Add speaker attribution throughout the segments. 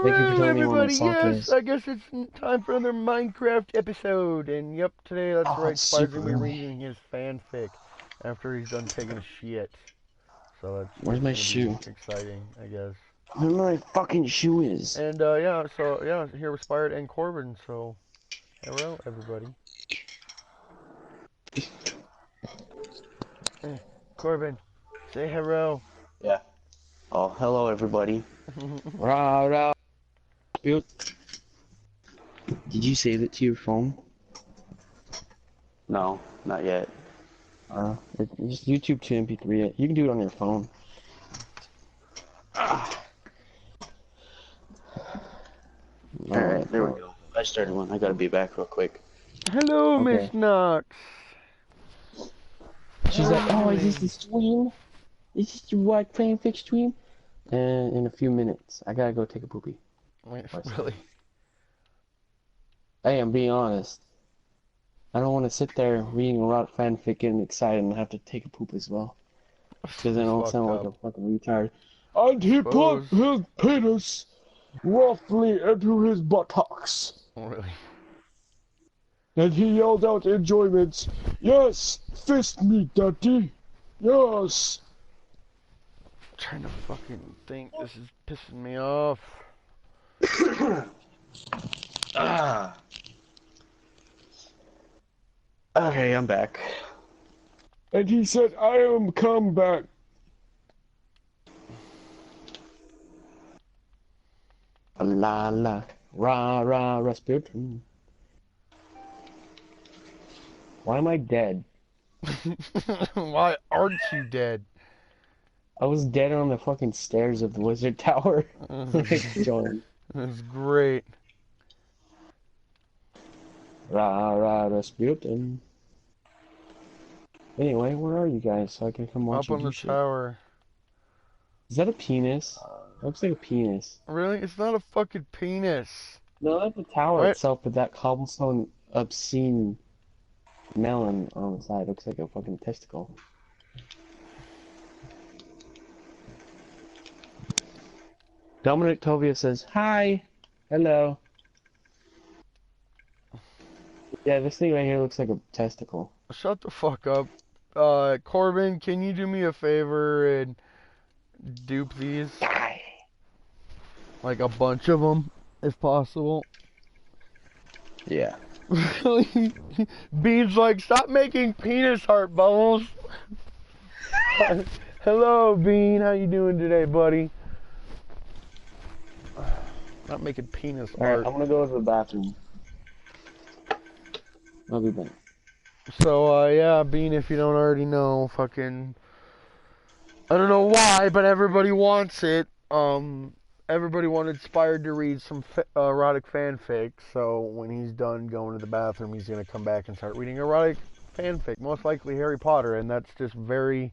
Speaker 1: Thank you for
Speaker 2: Hello,
Speaker 1: telling me where my
Speaker 2: everybody.
Speaker 1: sock
Speaker 2: Yes,
Speaker 1: is.
Speaker 2: I guess it's time for another Minecraft episode. And yep, today, that's
Speaker 1: Oh,
Speaker 2: right,
Speaker 1: it's
Speaker 2: Spider's
Speaker 1: super
Speaker 2: gonna be
Speaker 1: early.
Speaker 2: reading his fanfic after he's done taking a shit. So
Speaker 1: Where's
Speaker 2: that's
Speaker 1: my
Speaker 2: gonna be
Speaker 1: shoe?
Speaker 2: exciting, I guess.
Speaker 1: Where my fucking shoe is?
Speaker 2: And yeah, so yeah, here with Spider and Corbin. So hello, everybody. Eh, Corbin, say hello.
Speaker 1: Yeah. Oh, hello everybody. Rah rah. Built. Did you save it to your phone?
Speaker 3: No, not yet.
Speaker 1: Just YouTube to MP3 it. You can do it on your phone.
Speaker 3: Alright, there we go. I started one. I gotta be back real quick.
Speaker 2: Hello,
Speaker 1: Okay.
Speaker 2: Miss Knox.
Speaker 1: She's
Speaker 2: How are
Speaker 1: like,
Speaker 2: you
Speaker 1: oh, is this the
Speaker 2: doing?
Speaker 1: stream? Is this your white fanfic stream? And in a few minutes, I gotta go take a poopy.
Speaker 2: Wait,
Speaker 1: Or something.
Speaker 2: really?
Speaker 1: Hey, I'm being honest. I don't want to sit there reading a lot of fanfic and excited and have to take a poop as well. Because then
Speaker 2: That's
Speaker 1: I'll
Speaker 2: fucked
Speaker 1: sound like
Speaker 2: up.
Speaker 1: a fucking retard. And
Speaker 2: I
Speaker 1: he put
Speaker 2: suppose.
Speaker 1: his penis roughly into his buttocks.
Speaker 2: Really?
Speaker 1: And he yelled out enjoyments. Yes! Fist me, daddy! Yes!
Speaker 2: Trying to fucking think. This is pissing me off.
Speaker 3: Ah. Okay, I'm back.
Speaker 1: And he said, I am come back. La la. Rah rah Rasputin. Why am I dead?
Speaker 2: Why aren't you dead?
Speaker 1: I was dead on the fucking stairs of the wizard tower. When I
Speaker 2: This
Speaker 1: joined.
Speaker 2: is great.
Speaker 1: Rah rah Rasputin. Anyway, where are you guys so I can come watch
Speaker 2: Up
Speaker 1: you
Speaker 2: on
Speaker 1: do
Speaker 2: the
Speaker 1: shit?
Speaker 2: tower.
Speaker 1: Is that a penis? Looks like a penis.
Speaker 2: Really? It's not a fucking penis.
Speaker 1: No, that's the tower
Speaker 2: What?
Speaker 1: itself, but that cobblestone obscene melon on the side looks like a fucking testicle. Dominic Tovia says, hi! Hello. Yeah, this thing right here looks like a testicle.
Speaker 2: Shut the fuck up. Corbin, can you do me a favor and dupe these?
Speaker 1: Die!
Speaker 2: Like a bunch of them, if possible.
Speaker 1: Yeah.
Speaker 2: Bean's like, stop making penis heart bubbles. Hello, Bean. How you doing today, buddy? Not making penis
Speaker 1: Alright,
Speaker 2: art.
Speaker 1: I'm gonna go to the bathroom. I'll be back.
Speaker 2: So, yeah, Bean, if you don't already know, fucking... I don't know why, but everybody wants it. Everybody wanted Spired to read some erotic fanfic, so when he's done going to the bathroom, he's gonna come back and start reading erotic fanfic. Most likely Harry Potter, and that's just very,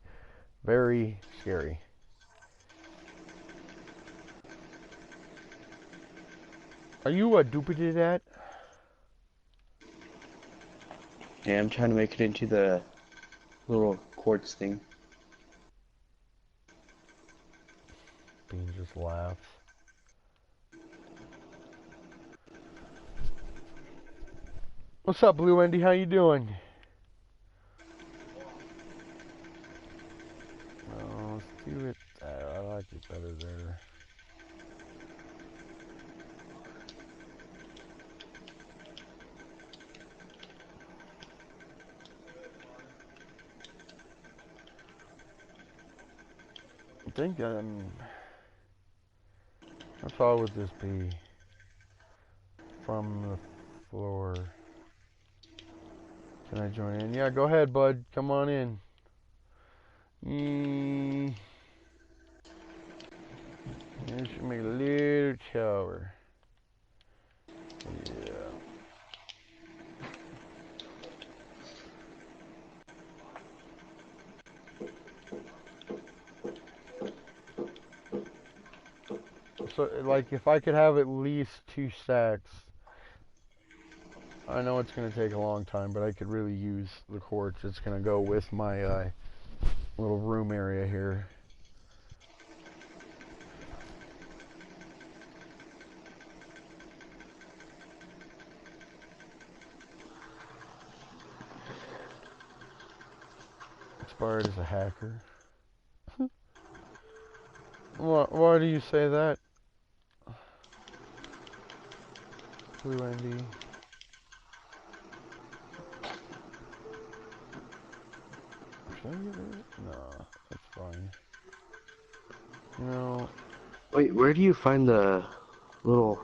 Speaker 2: very scary. Are you duplicated that?
Speaker 1: Yeah, I'm trying to make it into the little quartz thing.
Speaker 2: Bean just laughs. What's up, Blue Wendy? How you doing? Oh, let's do it there. I like it better there. I think how far would this be from the floor? Can I join in? Yeah, go ahead, bud. Come on in. I should make a little tower. Yeah. So, like, if I could have at least 2 stacks, I know it's going to take a long time, but I could really use the quartz. It's going to go with my little room area here. Spired is a hacker. Why do you say that? Blue Andy. Should I get it? No, that's fine. You know.
Speaker 1: Wait, where do you find the little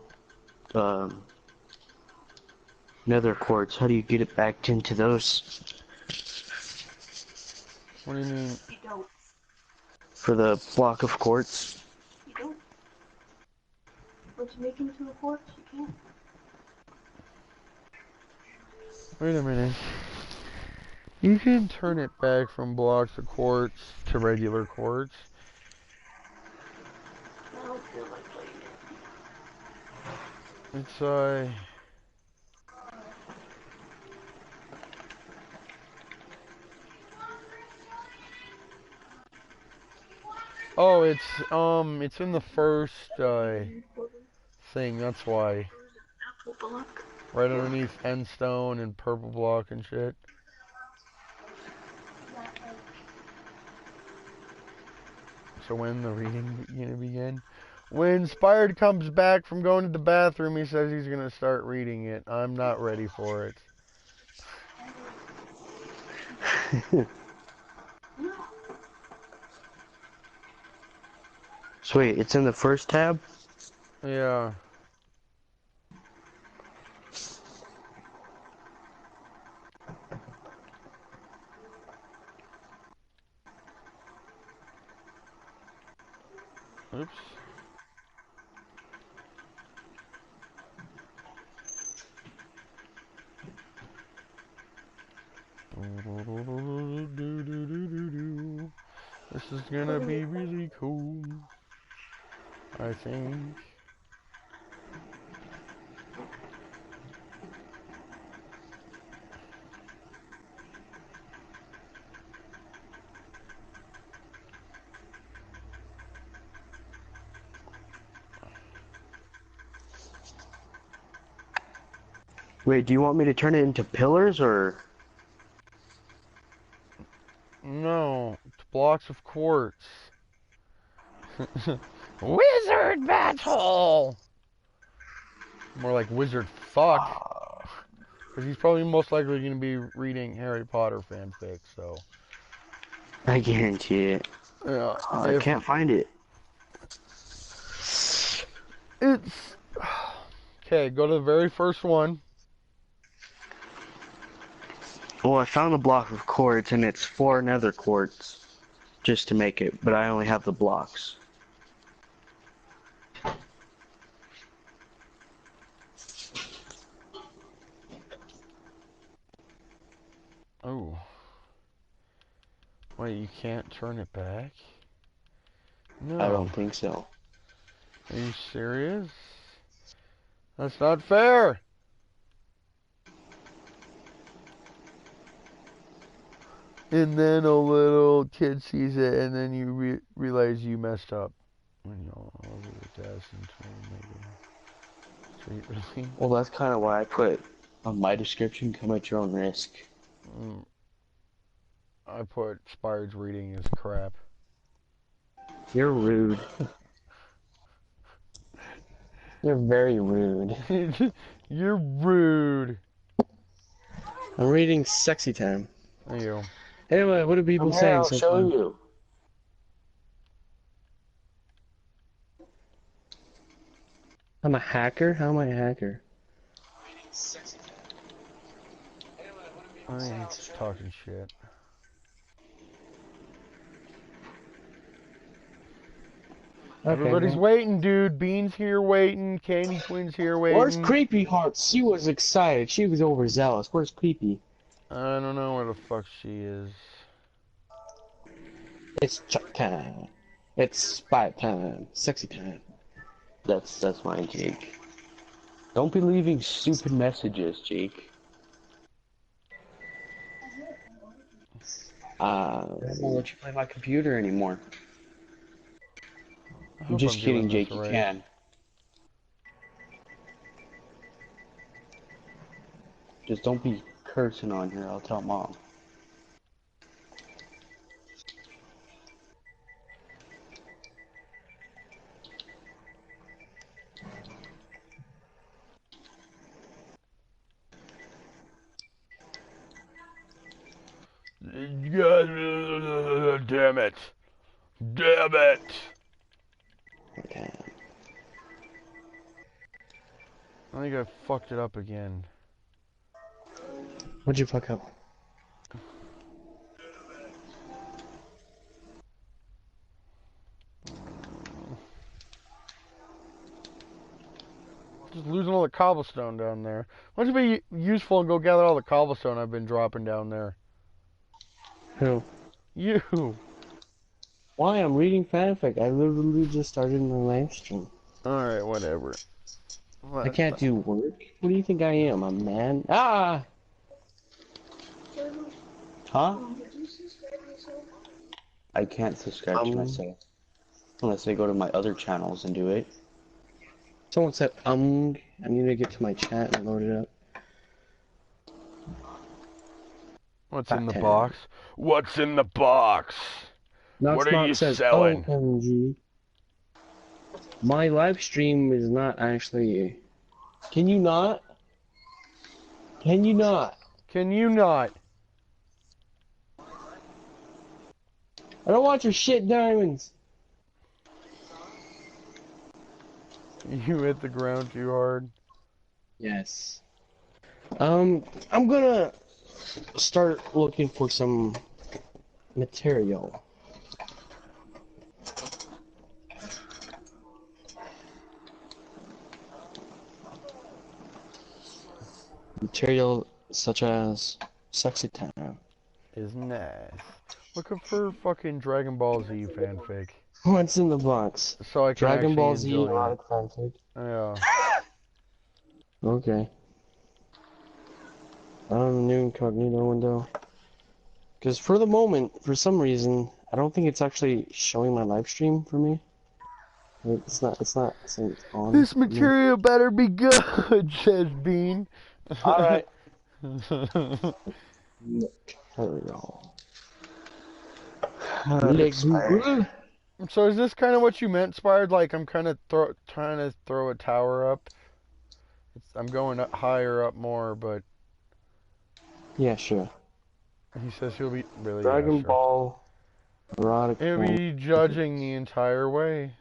Speaker 1: nether quartz? How do you get it back into those?
Speaker 2: What do you mean?
Speaker 4: You don't.
Speaker 1: For the block of quartz?
Speaker 4: You don't. What you make into a quartz, you can't.
Speaker 2: Wait a minute. You can turn it back from blocks of quartz to regular quartz.
Speaker 4: I don't feel like playing it.
Speaker 2: It's oh, it's in the first thing. That's why.
Speaker 4: Apple block.
Speaker 2: Right underneath end stone and purple block and shit. So when the reading gonna begin? When Spired comes back from going to the bathroom, he says he's gonna start reading it. I'm not ready for it.
Speaker 1: So wait, it's in the first tab?
Speaker 2: Yeah. Oops. This is gonna be really cool, I think.
Speaker 1: Wait, do you want me to turn it into pillars or?
Speaker 2: No, it's blocks of quartz. Wizard battle! More like wizard fuck. Because he's probably most likely going to be reading Harry Potter fanfic, so.
Speaker 1: I guarantee it.
Speaker 2: Yeah.
Speaker 1: I can't find it.
Speaker 2: It's. Okay, go to the very first one.
Speaker 1: Well, I found a block of quartz and it's 4 nether quartz just to make it, but I only have the blocks.
Speaker 2: Oh. Wait, you can't turn it back? No.
Speaker 1: I don't think so.
Speaker 2: Are you serious? That's not fair! And then a little kid sees it, and then you realize you messed up. When you're over the desk and trying to make a street really.
Speaker 1: Well, that's kind of why I put on my description, come at your own risk.
Speaker 2: I put Spired's reading is crap.
Speaker 1: You're rude. You're very rude.
Speaker 2: You're rude.
Speaker 1: I'm reading Sexy Time.
Speaker 2: Thank you.
Speaker 1: Anyway, what are people saying?
Speaker 3: I'll show you.
Speaker 1: I'm a hacker? How am I a hacker?
Speaker 2: I ain't talking shit. Okay, everybody's waiting, dude. Bean's here waiting. Candy Twin's here waiting.
Speaker 1: Where's Creepy Heart? She was excited. She was overzealous. Where's Creepy?
Speaker 2: I don't know where the fuck she is.
Speaker 1: It's Chuck time. It's spy time. Sexy time. That's mine, Jake. Don't be leaving stupid messages, Jake. I won't let you play my computer anymore. I'm just kidding, Jake. You can. Just don't be cursing on here. I'll tell Mom.
Speaker 2: Damn it. Damn it.
Speaker 1: Okay.
Speaker 2: I think I fucked it up again.
Speaker 1: What'd you fuck up?
Speaker 2: Just losing all the cobblestone down there. Why don't you be useful and go gather all the cobblestone I've been dropping down there?
Speaker 1: Who?
Speaker 2: You.
Speaker 1: Why? I'm reading fanfic. I literally just started my live stream.
Speaker 2: Alright, whatever.
Speaker 1: I can't do work. What do you think I am? A man? Ah! Huh?
Speaker 4: Did you subscribe yourself?
Speaker 1: I can't subscribe to myself. Unless I go to my other channels and do it. Someone said, I need to get to my chat and load it up.
Speaker 2: What's in the box? What's in the box? What are you selling?
Speaker 1: OMG. My live stream is not actually... Can you not? Can you not?
Speaker 2: Can you not?
Speaker 1: I don't want your shit diamonds.
Speaker 2: You hit the ground too hard.
Speaker 1: Yes. I'm gonna start looking for some material. Material such as sexy time.
Speaker 2: Is nice. Looking for fucking Dragon Ball Z fanfic.
Speaker 1: What's in the box?
Speaker 2: So I can
Speaker 1: Dragon Ball
Speaker 2: actually
Speaker 1: Z
Speaker 2: enjoy
Speaker 1: erotic
Speaker 2: it.
Speaker 1: fanfic.
Speaker 2: Yeah.
Speaker 1: Okay. New incognito window. Because for the moment, for some reason, I don't think it's actually showing my live stream for me. It's not saying it's on.
Speaker 2: This material better be good, says Bean.
Speaker 1: Alright. Material.
Speaker 2: So is this kind of what you meant, Spired? Like I'm kind of trying to throw a tower up? I'm going up higher up more, but...
Speaker 1: Yeah, sure.
Speaker 2: He says he'll be... Really?
Speaker 1: Dragon
Speaker 2: Yeah, sure.
Speaker 1: Ball erotic
Speaker 2: He'll be judging the entire way.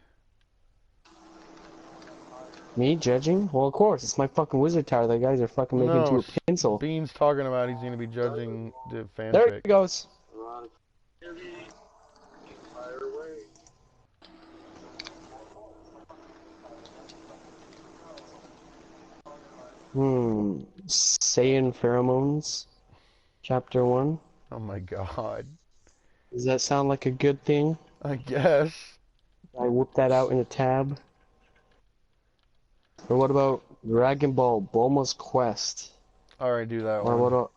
Speaker 1: Me judging? Well, of course, it's my fucking wizard tower that guys are fucking making into a pencil.
Speaker 2: Bean's talking about he's going to be judging the fanfic.
Speaker 1: There he goes. Saiyan Pheromones, Chapter 1.
Speaker 2: Oh my god.
Speaker 1: Does that sound like a good thing?
Speaker 2: I guess.
Speaker 1: I whip that out in a tab. Or what about Dragon Ball Bulma's Quest?
Speaker 2: Alright, do that
Speaker 1: or
Speaker 2: one.
Speaker 1: What about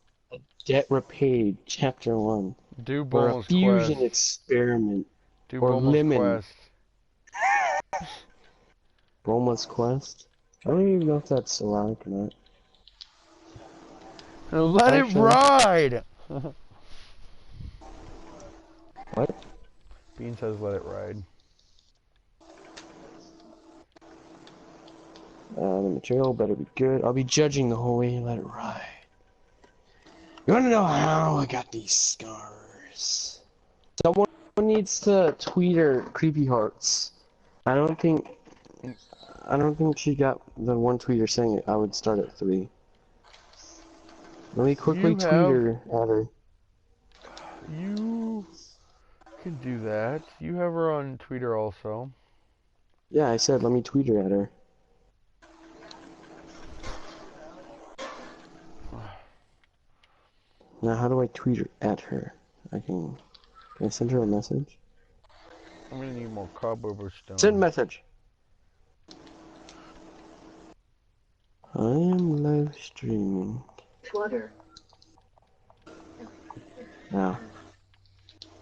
Speaker 1: Debt Repaid, Chapter 1?
Speaker 2: Do
Speaker 1: Or
Speaker 2: Bulma's
Speaker 1: a fusion
Speaker 2: Quest.
Speaker 1: experiment.
Speaker 2: Do
Speaker 1: or
Speaker 2: Bulma's
Speaker 1: Lemon.
Speaker 2: Quest.
Speaker 1: Bulma's Quest? I don't even know if that's erotic or not.
Speaker 2: Now let it ride!
Speaker 1: What?
Speaker 2: Bean says let it ride.
Speaker 1: The material better be good. I'll be judging the whole way. Let it ride. You wanna know how I got these scars? Someone needs to tweet her creepy hearts. I don't think she got the one tweeter saying I would start at 3. Let me quickly tweet her at her.
Speaker 2: You can do that. You have her on Twitter also.
Speaker 1: Yeah, I said let me tweet her at her. Now how do I tweet her at her? Can I send her a message?
Speaker 2: I'm gonna need more cobwebber stone.
Speaker 1: Send message. I am live streaming.
Speaker 4: Flutter.
Speaker 1: Now.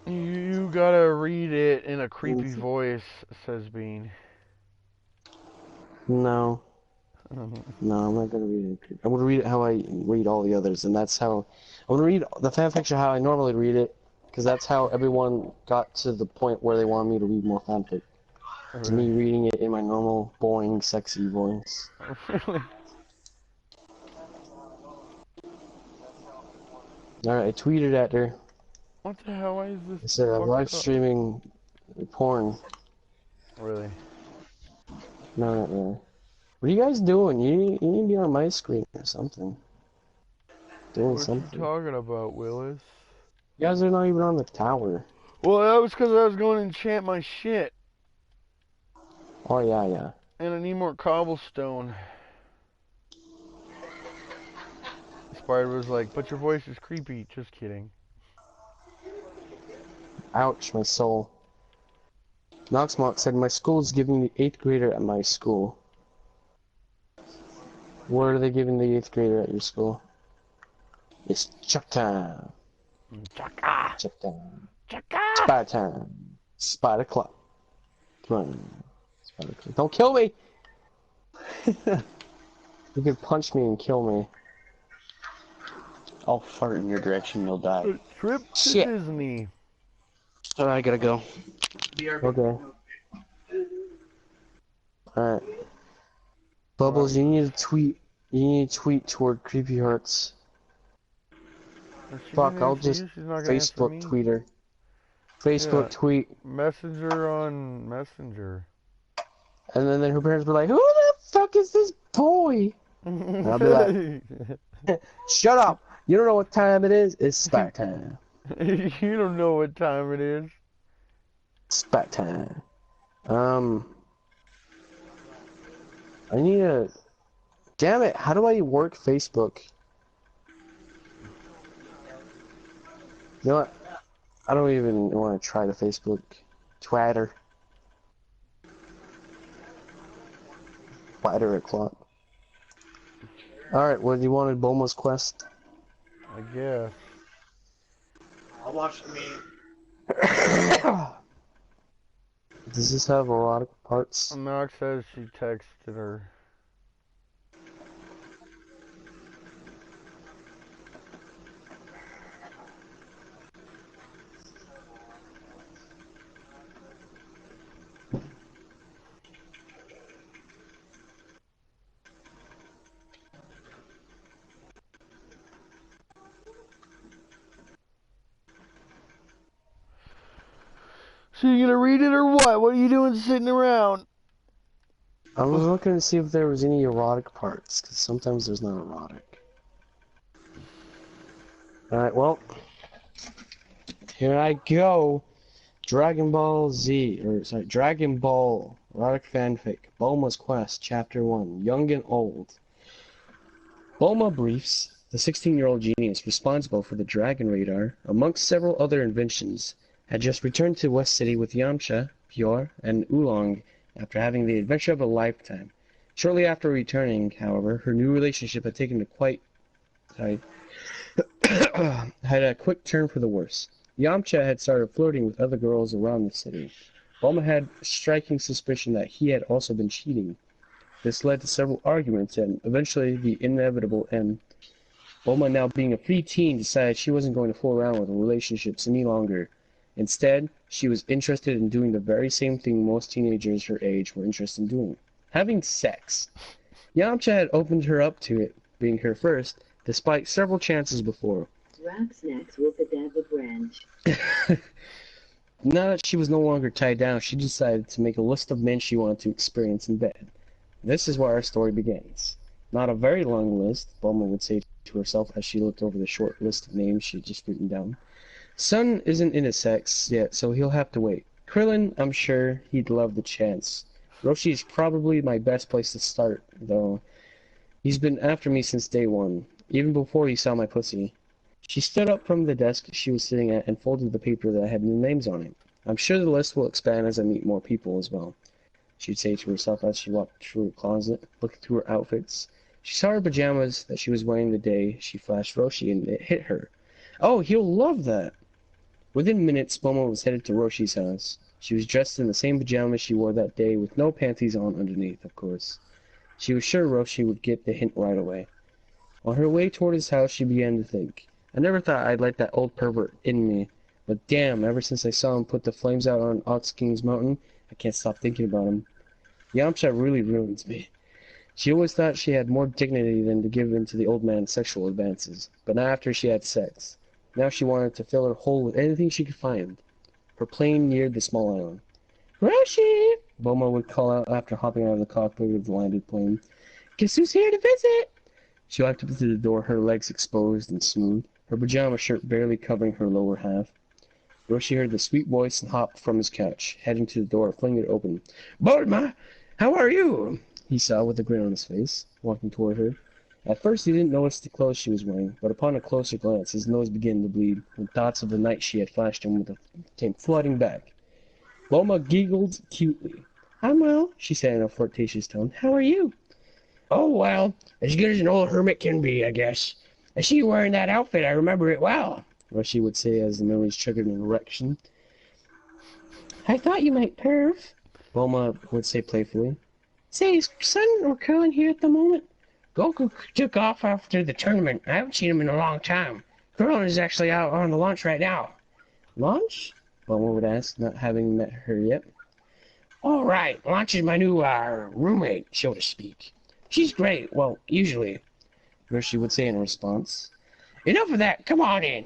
Speaker 2: You gotta read it in a creepy voice, says Bean.
Speaker 1: No. No, I'm not gonna read it. I'm gonna read it how I read all the others, and that's how I'm gonna read the fanfiction how I normally read it, because that's how everyone got to the point where they wanted me to read more fanfic. It's me reading it in my normal, boring, sexy voice.
Speaker 2: Really?
Speaker 1: Alright, I tweeted at her.
Speaker 2: What the hell? Why is
Speaker 1: I
Speaker 2: this
Speaker 1: said I'm live
Speaker 2: fucked up?
Speaker 1: streaming porn.
Speaker 2: Really?
Speaker 1: No, not really. What are you guys doing? You need to be on my screen or something. Doing
Speaker 2: What you
Speaker 1: something.
Speaker 2: talking about, Willis?
Speaker 1: You guys are not even on the tower.
Speaker 2: Well, that was because I was going to enchant my shit.
Speaker 1: Oh, yeah, yeah.
Speaker 2: And I need more cobblestone. Spider was like, but your voice is creepy. Just kidding.
Speaker 1: Ouch, my soul. Noxmont said, my school is giving the 8th grader at my school. What are they giving the 8th grader at your school? It's chuck time.
Speaker 2: Chaka!
Speaker 1: Chuck time.
Speaker 2: Chaka!
Speaker 1: Spider time. Spider clock. Come on. Spider clock. Don't kill me! You can punch me and kill me.
Speaker 3: I'll fart in your direction, you'll die.
Speaker 2: Trip to
Speaker 1: Shit.
Speaker 2: Disney.
Speaker 3: So I gotta go.
Speaker 1: Okay. Alright. Bubbles, you need to tweet. You need to tweet toward Creepy Hearts.
Speaker 2: Is she
Speaker 1: Fuck,
Speaker 2: gonna
Speaker 1: I'll
Speaker 2: answer
Speaker 1: just
Speaker 2: you? She's not gonna answer
Speaker 1: Facebook
Speaker 2: me?
Speaker 1: tweet her. Facebook
Speaker 2: Yeah.
Speaker 1: tweet.
Speaker 2: Messenger on Messenger.
Speaker 1: And then her parents were like, who the fuck is this boy? I'll be like, shut up! You don't know what time it is? It's spat time.
Speaker 2: You don't know what time it is.
Speaker 1: Spat time. I need a... Damn it, how do I work Facebook? You know what? I don't even want to try the Facebook. Twitter. Twitter o'clock. Alright, what you wanted? Bulma's Quest?
Speaker 2: I guess.
Speaker 3: I'll watch the meeting.
Speaker 1: Does this have erotic parts?
Speaker 2: Knox says she texted her. So you gonna read it or what? What are you doing sitting around?
Speaker 1: I was looking to see if there was any erotic parts, because sometimes there's not erotic. Alright, well. Here I go. Dragon Ball Z, or sorry, Dragon Ball Erotic Fanfic, Bulma's Quest, Chapter 1, Young and Old. Bulma briefs the 16-year-old genius responsible for the Dragon Radar, amongst several other inventions, had just returned to West City with Yamcha, Pure, and Oolong after having the adventure of a lifetime. Shortly after returning, however, her new relationship had taken had a quick turn for the worse. Yamcha had started flirting with other girls around the city. Bulma had a striking suspicion that he had also been cheating. This led to several arguments and eventually the inevitable end. Bulma, now being a free teen, decided she wasn't going to fool around with relationships any longer. Instead, she was interested in doing the very same thing most teenagers her age were interested in doing: having sex. Yamcha had opened her up to it, being her first, despite several chances before.
Speaker 5: Rock snacks with a dab of ranch.
Speaker 1: Now that she was no longer tied down, she decided to make a list of men she wanted to experience in bed. This is where our story begins. Not a very long list, Bulma would say to herself as she looked over the short list of names she had just written down. Sun isn't into sex yet, so he'll have to wait. Krillin, I'm sure he'd love the chance. Roshi's probably my best place to start, though. He's been after me since day one, even before he saw my pussy. She stood up from the desk she was sitting at and folded the paper that had new names on it. I'm sure the list will expand as I meet more people as well, she'd say to herself as she walked through her closet, looking through her outfits. She saw her pajamas that she was wearing the day she flashed Roshi, and it hit her. Oh, he'll love that! Within minutes, Bulma was headed to Roshi's house. She was dressed in the same pajamas she wore that day, with no panties on underneath, of course. She was sure Roshi would get the hint right away. On her way toward his house, she began to think. I never thought I'd let that old pervert in me, but damn, ever since I saw him put the flames out on Ox King's mountain, I can't stop thinking about him. Yamcha really ruins me. She always thought she had more dignity than to give in to the old man's sexual advances, but not after she had sex. Now she wanted to fill her hole with anything she could find. Her plane neared the small island. Roshi! Bulma would call out after hopping out of the cockpit of the landed plane. Guess who's here to visit? She walked up to the door, her legs exposed and smooth, her pajama shirt barely covering her lower half. Roshi heard the sweet voice and hopped from his couch, heading to the door, flinging it open. Bulma, how are you? He saw with a grin on his face, walking toward her. At first he didn't notice the clothes she was wearing, but upon a closer glance his nose began to bleed, and thoughts of the night she had flashed him with came flooding back. Bulma giggled cutely. I'm well, she said in a flirtatious tone. How are you? Oh, well, as good as an old hermit can be, I guess. I see you wearing that outfit. I remember it well, Roshi would say as the memories triggered an erection. I thought you might perv, Bulma would say playfully. Say, is Sun or Krillin here at the moment? Goku took off after the tournament. I haven't seen him in a long time. Krillin is actually out on the launch right now. Launch? Bulma would ask, not having met her yet. All right, Launch is my new roommate, so to speak. She's great, well, usually, Roshi would say in response. Enough of that, come on in.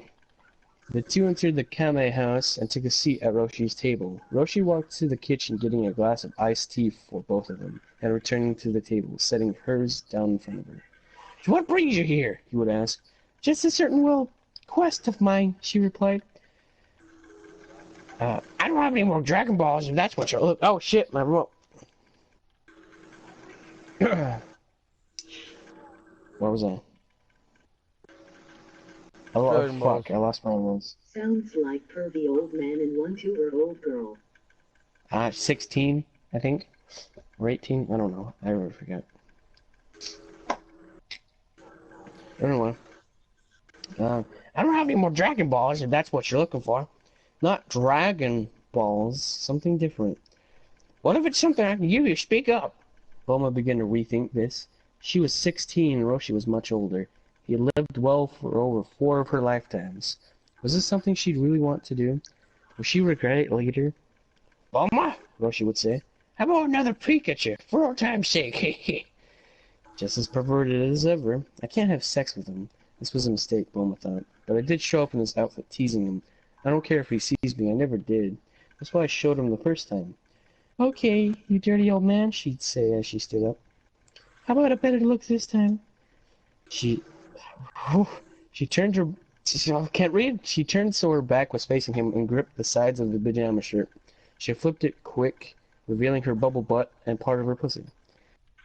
Speaker 1: The two entered the Kame house and took a seat at Roshi's table. Roshi walked to the kitchen, getting a glass of iced tea for both of them, and returning to the table, setting hers down in front of her. So what brings you here? He would ask. Just a certain, well, quest of mine, she replied. I don't have any more Dragon Balls, if that's what you're looking. Oh shit, my remote. Where was I? Oh, fuck, I lost my words.
Speaker 5: Sounds like pervy old man and 1-2-year-old girl.
Speaker 1: 16, I think. Or 18, I don't know. I really forget. Anyway. I don't have any more Dragon Balls, if that's what you're looking for. Not Dragon Balls, something different. What if it's something I can give you? Speak up. Bulma began to rethink this. She was 16 and Roshi was much older. He had lived well for over 4 of her lifetimes. Was this something she'd really want to do? Would she regret it later? Bulma, Roshi would say, how about another Pikachu, for old time's sake? Just as perverted as ever. I can't have sex with him. This was a mistake, Bulma thought. But I did show up in his outfit teasing him. I don't care if he sees me, I never did. That's why I showed him the first time. Okay, you dirty old man, she'd say as she stood up. How about a better look this time? She turned her... I can't read. She turned so her back was facing him and gripped the sides of the pajama shirt. She flipped it quick, revealing her bubble butt and part of her pussy.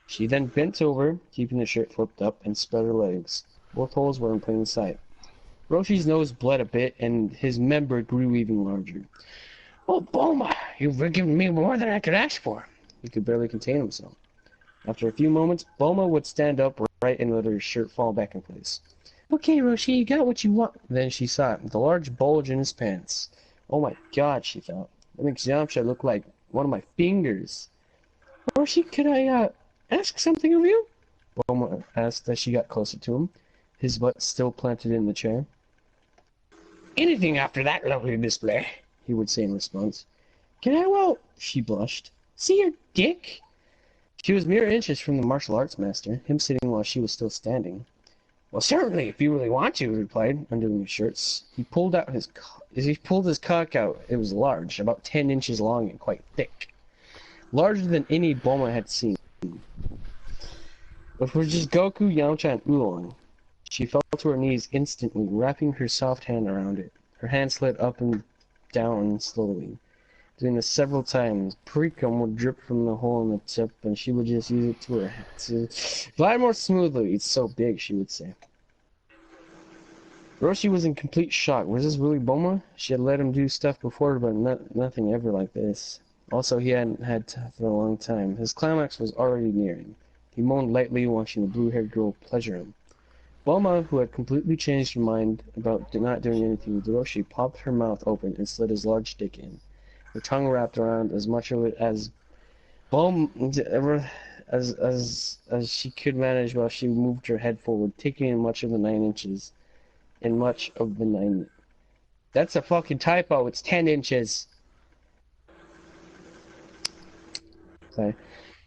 Speaker 1: She then bent over, keeping the shirt flipped up, and spread her legs. Both holes were in plain sight. Roshi's nose bled a bit, and his member grew even larger. Oh, Bulma, you've given me more than I could ask for. He could barely contain himself. After a few moments, Bulma would stand up right and let her shirt fall back in place. Okay, Roshi, you got what you want. Then she saw it, the large bulge in his pants. Oh my god, she thought. That makes Yamcha look like one of my fingers. Roshi, could I, ask something of you? Bulma asked as she got closer to him, his butt still planted in the chair. Anything after that lovely display, he would say in response. Can I, well, she blushed, see your dick? She was mere inches from the martial arts master, him sitting while she was still standing. Well, certainly, if you really want to, he replied, undoing his shirts. He pulled his cock out. It was large, about 10 inches long and quite thick. Larger than any Bulma had seen. But for just Goku, Yamcha, and Oolong. She fell to her knees instantly, wrapping her soft hand around it. Her hand slid up and down slowly. Doing this several times, pre-cum would drip from the hole in the tip, and she would just use it to glide more smoothly. It's so big, she would say. Roshi was in complete shock. Was this really Bulma? She had let him do stuff before, but nothing ever like this. Also, he hadn't had to for a long time. His climax was already nearing. He moaned lightly, watching the blue-haired girl pleasure him. Bulma, who had completely changed her mind about not doing anything with Roshi, popped her mouth open and slid his large dick in. Her tongue wrapped around as much of it as as she could manage while she moved her head forward, taking in much of the 9 inches. And much of the 9... That's a fucking typo, it's 10 inches. Sorry.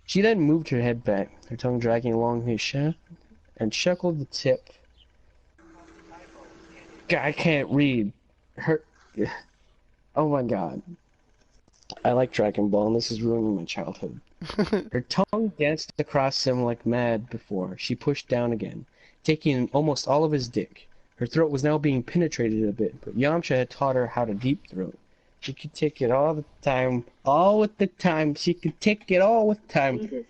Speaker 1: She then moved her head back, her tongue dragging along his shaft, and chuckled the tip. I can't read. Her. Oh my god. I like Dragon Ball, and this is ruining my childhood. Her tongue danced across him like mad before. She pushed down again, taking almost all of his dick. Her throat was now being penetrated a bit, but Yamcha had taught her how to deep throat. She could take it all the time, all with the time. She could take it all with time.
Speaker 5: Jesus.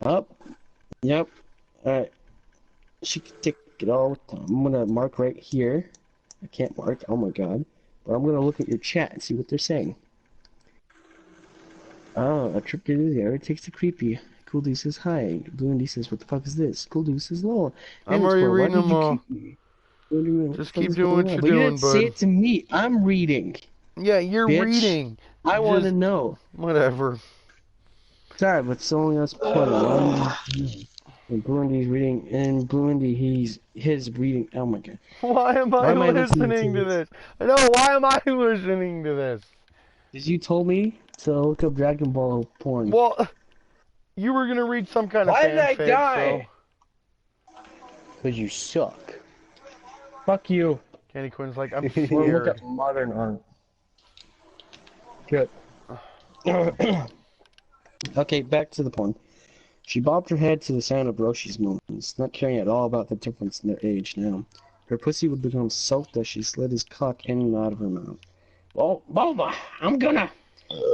Speaker 1: Up. Yep. Alright. She could take it all with time. I'm gonna mark right here. I can't mark, oh my god. But I'm gonna look at your chat and see what they're saying. Oh, a trip to the area takes the creepy. Cool D says hi. Blue and D says, what the fuck is this? Cool D says, lol.
Speaker 2: I'm already reading them all.
Speaker 1: Just
Speaker 2: keep doing what you're
Speaker 1: but you
Speaker 2: doing,
Speaker 1: didn't say
Speaker 2: bud.
Speaker 1: it to me. I'm reading.
Speaker 2: Yeah, you're
Speaker 1: Bitch.
Speaker 2: reading.
Speaker 1: I want to know.
Speaker 2: Whatever.
Speaker 1: Sorry, but it's only us playing. And Blue Indy's reading, and Blue Indy, his reading. Oh my god.
Speaker 2: Why am I listening to this? I know, why am I listening to this?
Speaker 1: Because you told me to look up Dragon Ball porn.
Speaker 2: Well, you were gonna read some kind of fanfic. Why did I die? Because
Speaker 1: you suck. Fuck you.
Speaker 2: Candy Quinn's like, I'm
Speaker 1: Or
Speaker 2: scared.
Speaker 1: look at modern art. Good. Okay, back to the porn. She bobbed her head to the sound of Roshi's moans, not caring at all about the difference in their age now. Her pussy would become soaked as she slid his cock in and out of her mouth. Well, Bulma, I'm gonna...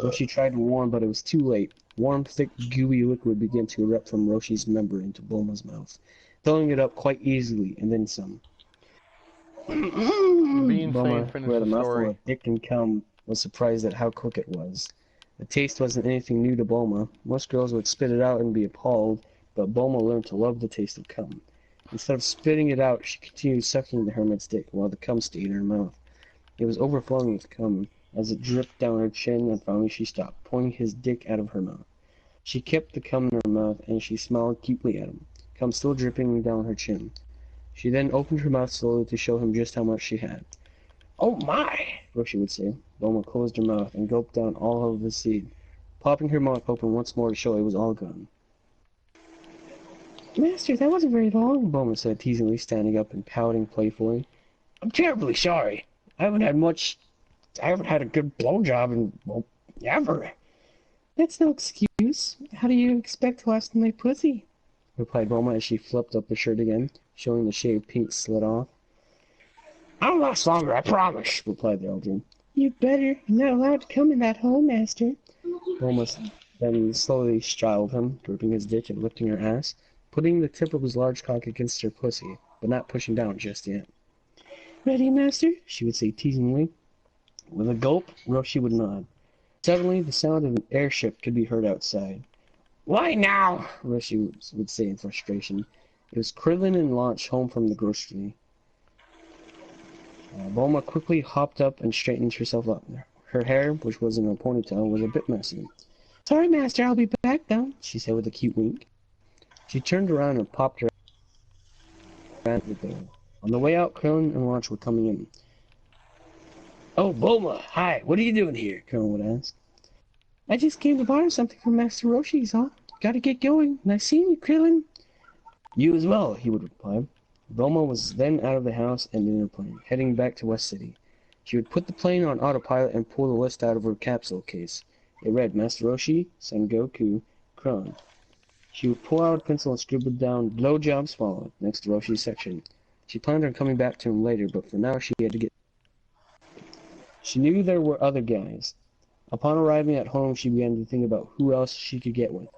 Speaker 1: Roshi tried to warn, but it was too late. Warm, thick, gooey liquid began to erupt from Roshi's member into Bulma's mouth, filling it up quite easily, and then some. Bulma, who had a mouthful of dick and cum, was surprised at how quick it was. The taste wasn't anything new to Bulma. Most girls would spit it out and be appalled, but Bulma learned to love the taste of cum. Instead of spitting it out, she continued sucking the hermit's dick while the cum stayed in her mouth. It was overflowing with cum as it dripped down her chin, and finally she stopped, pouring his dick out of her mouth. She kept the cum in her mouth, and she smiled cutely at him, cum still dripping down her chin. She then opened her mouth slowly to show him just how much she had. Oh my, Roshi would say. Bulma closed her mouth and gulped down all of the seed, popping her mouth open once more to show it was all gone. Master, that wasn't very long, Bulma said teasingly, standing up and pouting playfully. I'm terribly sorry. I haven't had a good blowjob in, well, ever. That's no excuse. How do you expect to last in my pussy? Replied Bulma as she flipped up the shirt again, showing the shaved pink slit off. I'll last longer, I promise, replied the elder. You'd better. I'm not allowed to come in that hole, Master. Bulma then slowly straddled him, gripping his dick and lifting her ass, putting the tip of his large cock against her pussy, but not pushing down just yet. Ready, Master? She would say teasingly. With a gulp, Roshi would nod. Suddenly, the sound of an airship could be heard outside. Why now? Roshi would say in frustration. It was Krillin and Launch home from the grocery. Bulma quickly hopped up and straightened herself up. Her hair, which was in a ponytail, was a bit messy. Sorry, Master, I'll be back now, she said with a cute wink. She turned around and popped her around the door. On the way out, Krillin and Launch were coming in. Oh, Bulma, hi, what are you doing here? Krillin would ask. I just came to borrow something from Master Roshi's, huh? Gotta get going. Nice seeing you, Krillin. You as well, he would reply. Bulma was then out of the house and in her plane, heading back to West City. She would put the plane on autopilot and pull the list out of her capsule case. It read Master Roshi, Son Goku, Krillin. She would pull out a pencil and scribble down blowjobs followed next to Roshi's section. She planned on coming back to him later, but for now she had to get... She knew there were other guys. Upon arriving at home, she began to think about who else she could get with.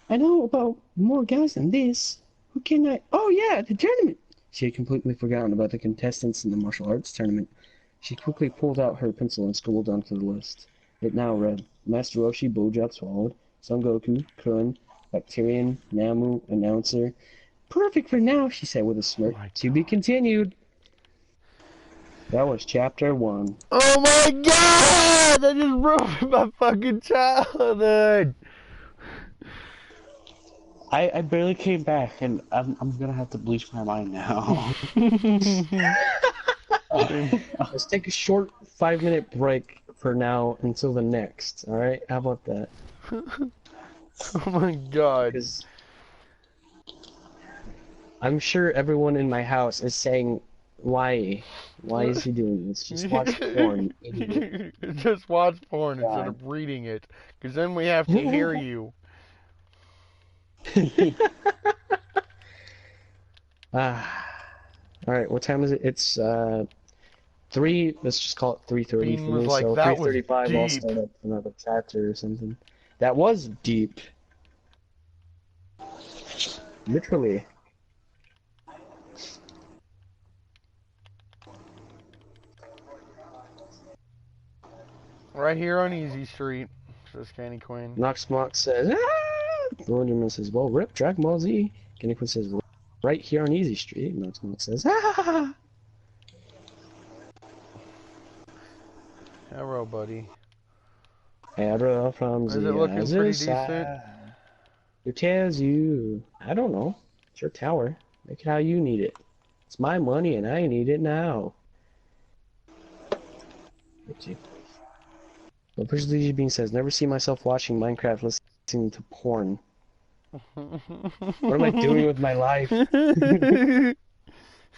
Speaker 1: I know about more guys than this. Who can I... Oh yeah, the tournament! She had completely forgotten about the contestants in the martial arts tournament. She quickly pulled out her pencil and scribbled onto the list. It now read, Master Roshi, blowjob swallowed, Son Goku, Krillin, Bacterian, Namu, Announcer. Perfect for now, she said with a smirk. To be continued. That was chapter 1.
Speaker 2: Oh my god! That just ruined my fucking childhood!
Speaker 3: I barely came back, and I'm gonna have to bleach my mind now.
Speaker 1: Let's take a short 5-minute break for now until the next, alright? How about that?
Speaker 2: Oh my god.
Speaker 1: I'm sure everyone in my house is saying, Why? Why is he doing this? Just watch porn, you idiot.
Speaker 2: Just watch porn instead
Speaker 1: God.
Speaker 2: of reading it, because then we have to hear you.
Speaker 1: Ah. Alright, what time is it? It's 3, let's just call it 3:30
Speaker 2: Bean
Speaker 1: for
Speaker 2: was
Speaker 1: me,
Speaker 2: like,
Speaker 1: so
Speaker 2: that was
Speaker 1: 3:35 I'll
Speaker 2: deep.
Speaker 1: start up another chapter or something. That was deep. Literally.
Speaker 2: Right here on Easy Street, says Candy Queen.
Speaker 1: Noxmox says, ah! Wonderman says, well, rip Dragon Ball Z. Kenny Quinn says, right here on Easy Street. Noxmox says, ah!
Speaker 2: Hello, buddy.
Speaker 1: Arrow from
Speaker 2: Is it
Speaker 1: the
Speaker 2: looking pretty
Speaker 1: other
Speaker 2: decent?
Speaker 1: side. Who tells you? I don't know. It's your tower. Make it how you need it. It's my money and I need it now. Let's see. But Push the Bean says, never see myself watching Minecraft listening to porn. What am I doing with my life?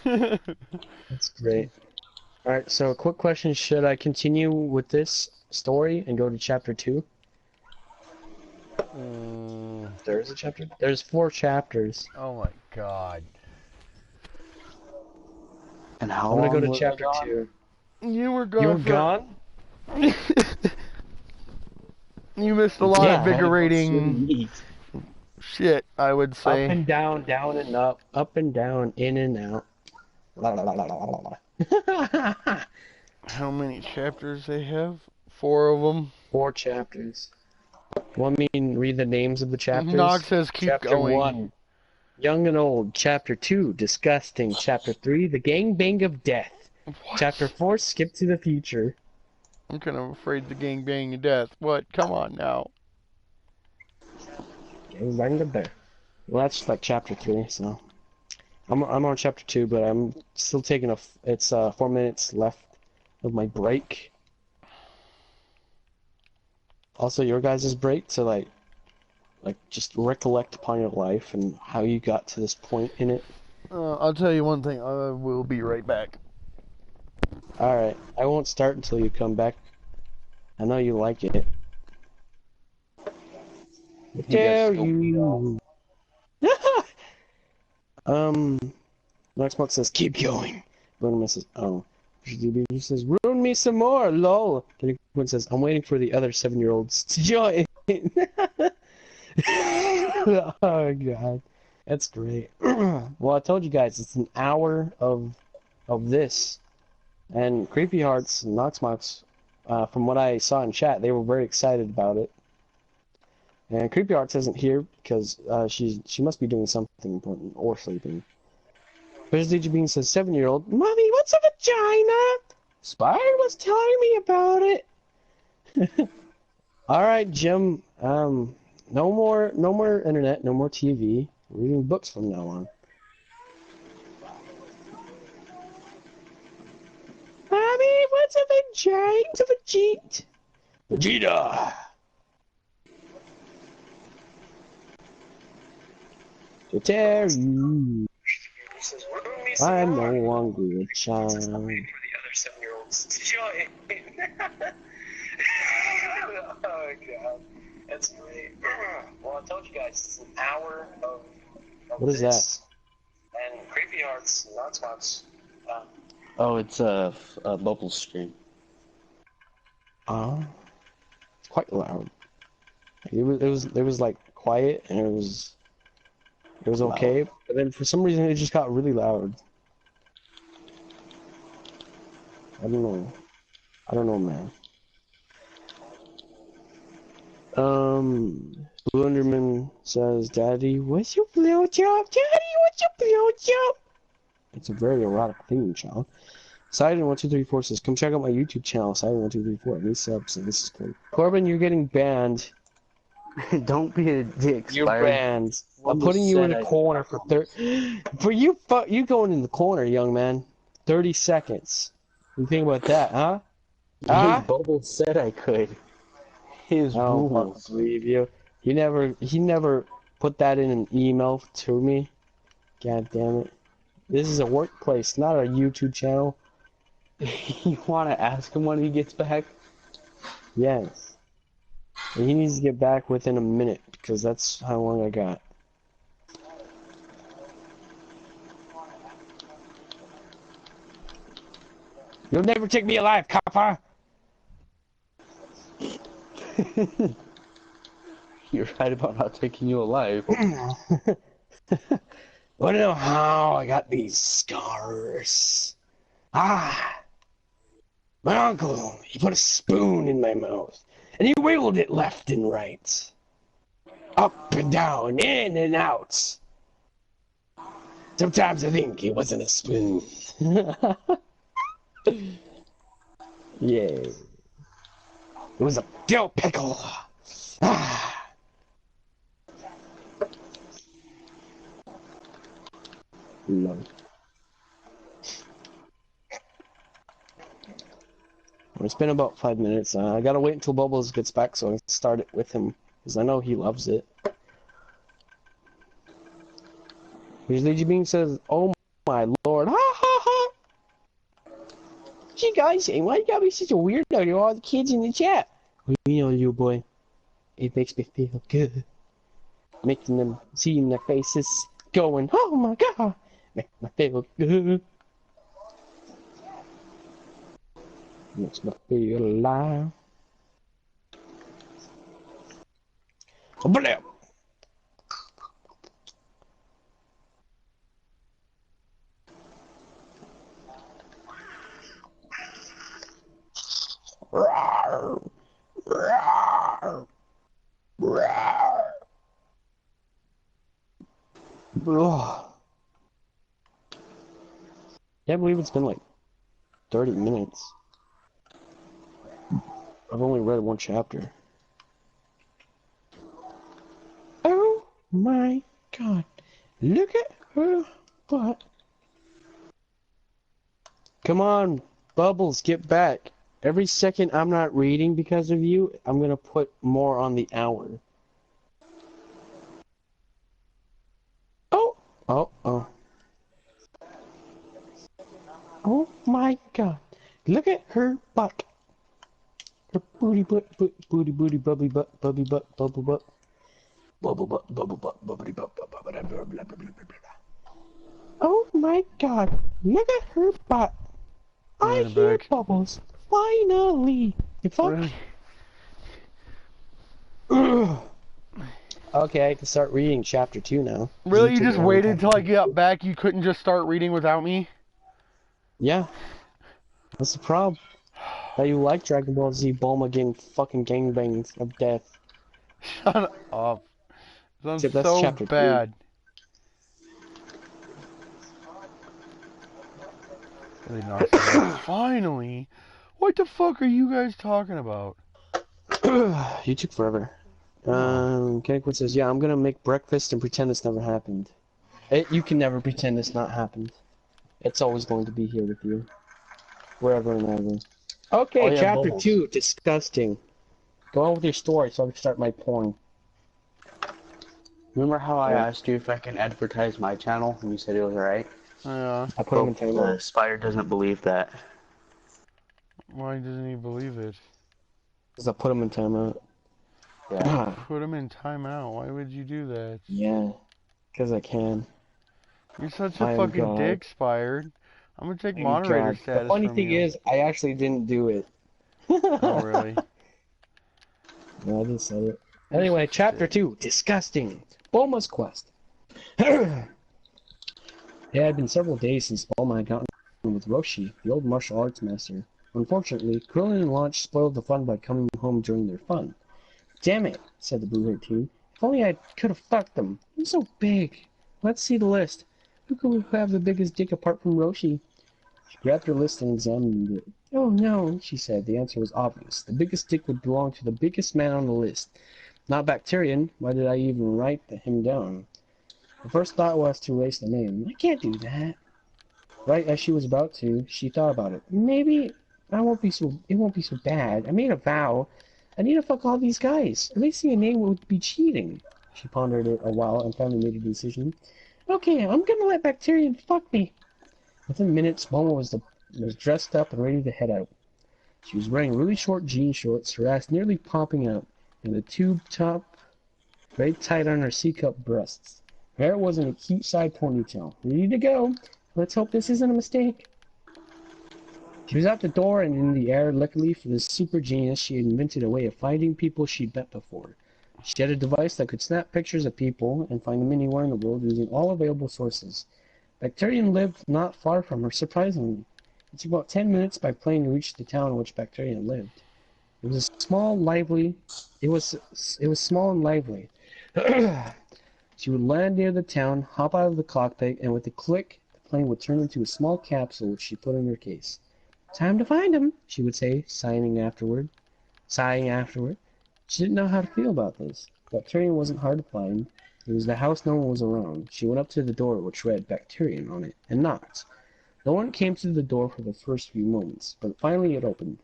Speaker 1: That's great. Alright, so quick question. Should I continue with this story and go to chapter 2? There's a chapter? There's 4 chapters.
Speaker 2: Oh my god.
Speaker 3: And how
Speaker 1: I'm gonna
Speaker 3: long
Speaker 1: go to
Speaker 3: was
Speaker 1: chapter
Speaker 3: I gone?
Speaker 1: 2.
Speaker 2: You were gone.
Speaker 1: You were gone?
Speaker 2: You missed a lot
Speaker 1: Yeah,
Speaker 2: of invigorating shit, I would
Speaker 1: Up
Speaker 2: say.
Speaker 1: and down, down and up and down, in and out. La, la, la, la, la, la, la.
Speaker 2: How many chapters they have? 4 of them.
Speaker 1: 4 chapters. Want me to read the names of the chapters?
Speaker 2: Nog says keep
Speaker 1: Chapter
Speaker 2: going.
Speaker 1: 1, Young and Old. Chapter 2, Disgusting. Chapter 3, The Gangbang of Death.
Speaker 2: What?
Speaker 1: Chapter 4, Skip to the Future.
Speaker 2: I'm kind of afraid the gangbang of death. What? Come on now.
Speaker 1: Gangbang of Death. Well, that's like chapter 3, so. I'm on chapter 2, but I'm still taking it's 4 minutes left of my break. Also, your guys' break to like just recollect upon your life and how you got to this point in it.
Speaker 2: I'll tell you one thing. I will be right back.
Speaker 1: Alright, I won't start until you come back. I know you like it. Dare you? Next month says, keep going. Bruno says, oh. He says, ruin me some more, lol. Kenny Quinn says, I'm waiting for the other 7-year-olds to join. Oh god. That's great. Well, I told you guys, it's an hour of this. And Creepy Hearts and Noxmox, from what I saw in chat, they were very excited about it. And Creepy Hearts isn't here because she must be doing something important or sleeping. Busy Bean says, 7-year-old, Mommy, what's a vagina? Spired was telling me about it. Alright, Jim. No more internet, no more TV. We're reading books from now on. Mommy, what's a vagina? What's a vegeta? Vegeta! To tear you. I'm no longer a child. For the other 7-year-olds to join. Oh god, that's great. Well, I told you guys it's an hour of what is that? And Creepy Hearts, Noxmox.
Speaker 3: Oh, it's a bubble screen.
Speaker 1: It's quite loud. It was like quiet and it was okay, but then for some reason it just got really loud. I don't know, man. Blue Underman says, Daddy, what's your blowjob? Daddy, what's your blowjob? It's a very erotic theme, child. Sidon1234 says, come check out my YouTube channel, Sidon1234. I need subs, and this is cool. Corbin, you're getting banned.
Speaker 3: Don't be a dick,
Speaker 1: You're
Speaker 3: Spired.
Speaker 1: banned. I'm putting you in a corner for you going in the corner, young man. 30 seconds. You think about that, huh?
Speaker 3: Bubble said I could. His
Speaker 1: I don't
Speaker 3: rules.
Speaker 1: believe you. He never put that in an email to me. God damn it. This is a workplace, not a YouTube channel.
Speaker 3: You want to ask him when he gets back?
Speaker 1: Yes. And he needs to get back within a minute, because that's how long I got. You'll never take me alive, copper!
Speaker 3: You're right about not taking you alive.
Speaker 1: Wanna know how I got these scars? Ah! My uncle, he put a spoon in my mouth, and he wiggled it left and right. Up and down, in and out. Sometimes I think it wasn't a spoon. Yay. It was a dill pickle. Ah. Love it. It's been about 5 minutes. I gotta wait until Bubbles gets back so I can start it with him, because I know he loves it. Here's Lady Bean says, "Oh my lord, ha ha ha! What you guys saying? Why you gotta be such a weirdo to all the kids in the chat?" "We know you, boy. It makes me feel good. Making them, seeing their faces, going, oh my god, makes me feel good. Makes me feel alive." Blam! Rawr! Rawr! Rawr! Ugh. Can't believe it's been like 30 minutes. I've only read one chapter. Oh my god. Look at her butt. Come on, Bubbles, get back. Every second I'm not reading because of you, I'm gonna put more on the hour. Oh! Oh, oh. Oh my god. Look at her butt. Her booty butt, booty, bubbly butt, bubby butt, bubble butt. Bubble butt, bubbly butt, blah, blah, blah, blah, blah, blah, blah. Oh my god. Look at her butt. I hear
Speaker 2: back.
Speaker 1: Bubbles. Finally. You fuck.
Speaker 2: Really?
Speaker 1: Okay, I can start reading chapter 2 now.
Speaker 2: Really? You just waited till I got back? You couldn't just start reading without me?
Speaker 1: Yeah. That's the problem. That you like Dragon Ball Z Bulma getting fucking gangbangs of death.
Speaker 2: Shut up. Sounds
Speaker 1: Except that's
Speaker 2: so
Speaker 1: chapter 3.
Speaker 2: bad. Really not so bad. Finally? What the fuck are you guys talking about?
Speaker 1: You took forever. Kennequin says, yeah, I'm gonna make breakfast and pretend this never happened. You can never pretend this not happened. It's always going to be here with you. Wherever and ever. Okay,
Speaker 3: Oh, yeah,
Speaker 1: chapter
Speaker 3: Bubbles.
Speaker 1: 2, disgusting. Go on with your story so I can start my porn.
Speaker 3: Remember how I asked you if I can advertise my channel and you said it was alright?
Speaker 2: Yeah.
Speaker 1: I put him in timeout.
Speaker 3: The spider doesn't believe that.
Speaker 2: Why doesn't he believe it?
Speaker 1: Because I put him in timeout.
Speaker 3: Yeah.
Speaker 2: Put him in timeout. Why would you do that?
Speaker 1: Yeah. Because I can.
Speaker 2: You're such
Speaker 1: I
Speaker 2: a
Speaker 1: am
Speaker 2: fucking
Speaker 1: God.
Speaker 2: dick, Spired. I'm gonna take
Speaker 1: Thank
Speaker 2: moderator
Speaker 1: God.
Speaker 2: status
Speaker 1: The funny
Speaker 2: from
Speaker 1: thing
Speaker 2: you.
Speaker 1: is, I actually didn't do it.
Speaker 2: Oh, really?
Speaker 1: No, I didn't say it. Anyway, chapter 2, disgusting. Bulma's quest. It had been several days since Bulma had gotten with Roshi, the old martial arts master. Unfortunately, Krillin and Launch spoiled the fun by coming home during their fun. Damn it, said the Blue-haired team. If only I could have fucked them. I'm so big. Let's see the list. Who could have the biggest dick apart from Roshi? She grabbed her list and examined it. Oh no, she said. The answer was obvious. The biggest dick would belong to the biggest man on the list. Not Bacterian. Why did I even write him down? The first thought was to erase the name. I can't do that. Right as she was about to, she thought about it. Maybe it won't be so bad. I made a vow. I need to fuck all these guys. Erasing a name would be cheating. She pondered it a while and finally made a decision. Okay, I'm gonna let Bacterian fuck me. Within minutes, Momo was dressed up and ready to head out. She was wearing really short jean shorts, her ass nearly popping out, and a tube top very tight on her C-cup breasts. Her hair was in a cute side ponytail. Ready to go. Let's hope this isn't a mistake. She was out the door and in the air. Luckily for this super genius, she had invented a way of finding people she'd met before. She had a device that could snap pictures of people and find them anywhere in the world using all available sources. Bacterian lived not far from her, surprisingly. It took about 10 minutes by plane to reach the town in which Bacterian lived. It was small and lively. She would land near the town, hop out of the cockpit, and with a click, the plane would turn into a small capsule which she put in her case. Time to find him, she would say, sighing afterward. She didn't know how to feel about this. Bacterian wasn't hard to find. It was the house no one was around. She went up to the door which read Bacterian on it, and knocked. No one came to the door for the first few moments, but finally it opened.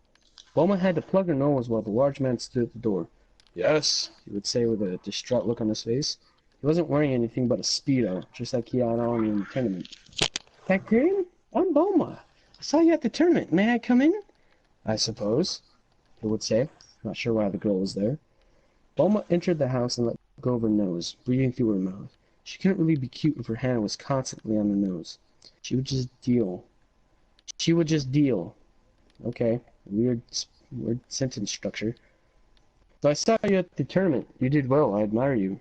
Speaker 1: Bulma had to plug her nose while the large man stood at the door. Yes, he would say with a distraught look on his face. He wasn't wearing anything but a Speedo, just like he had on in the tournament. Bacterian? I'm Bulma. I saw you at the tournament. May I come in? I suppose, he would say, not sure why the girl was there. Bulma entered the house and let go of her nose, breathing through her mouth. She couldn't really be cute if her hand was constantly on the nose. She would just deal. Okay, weird sentence structure. So I saw you at the tournament. You did well. I admire you.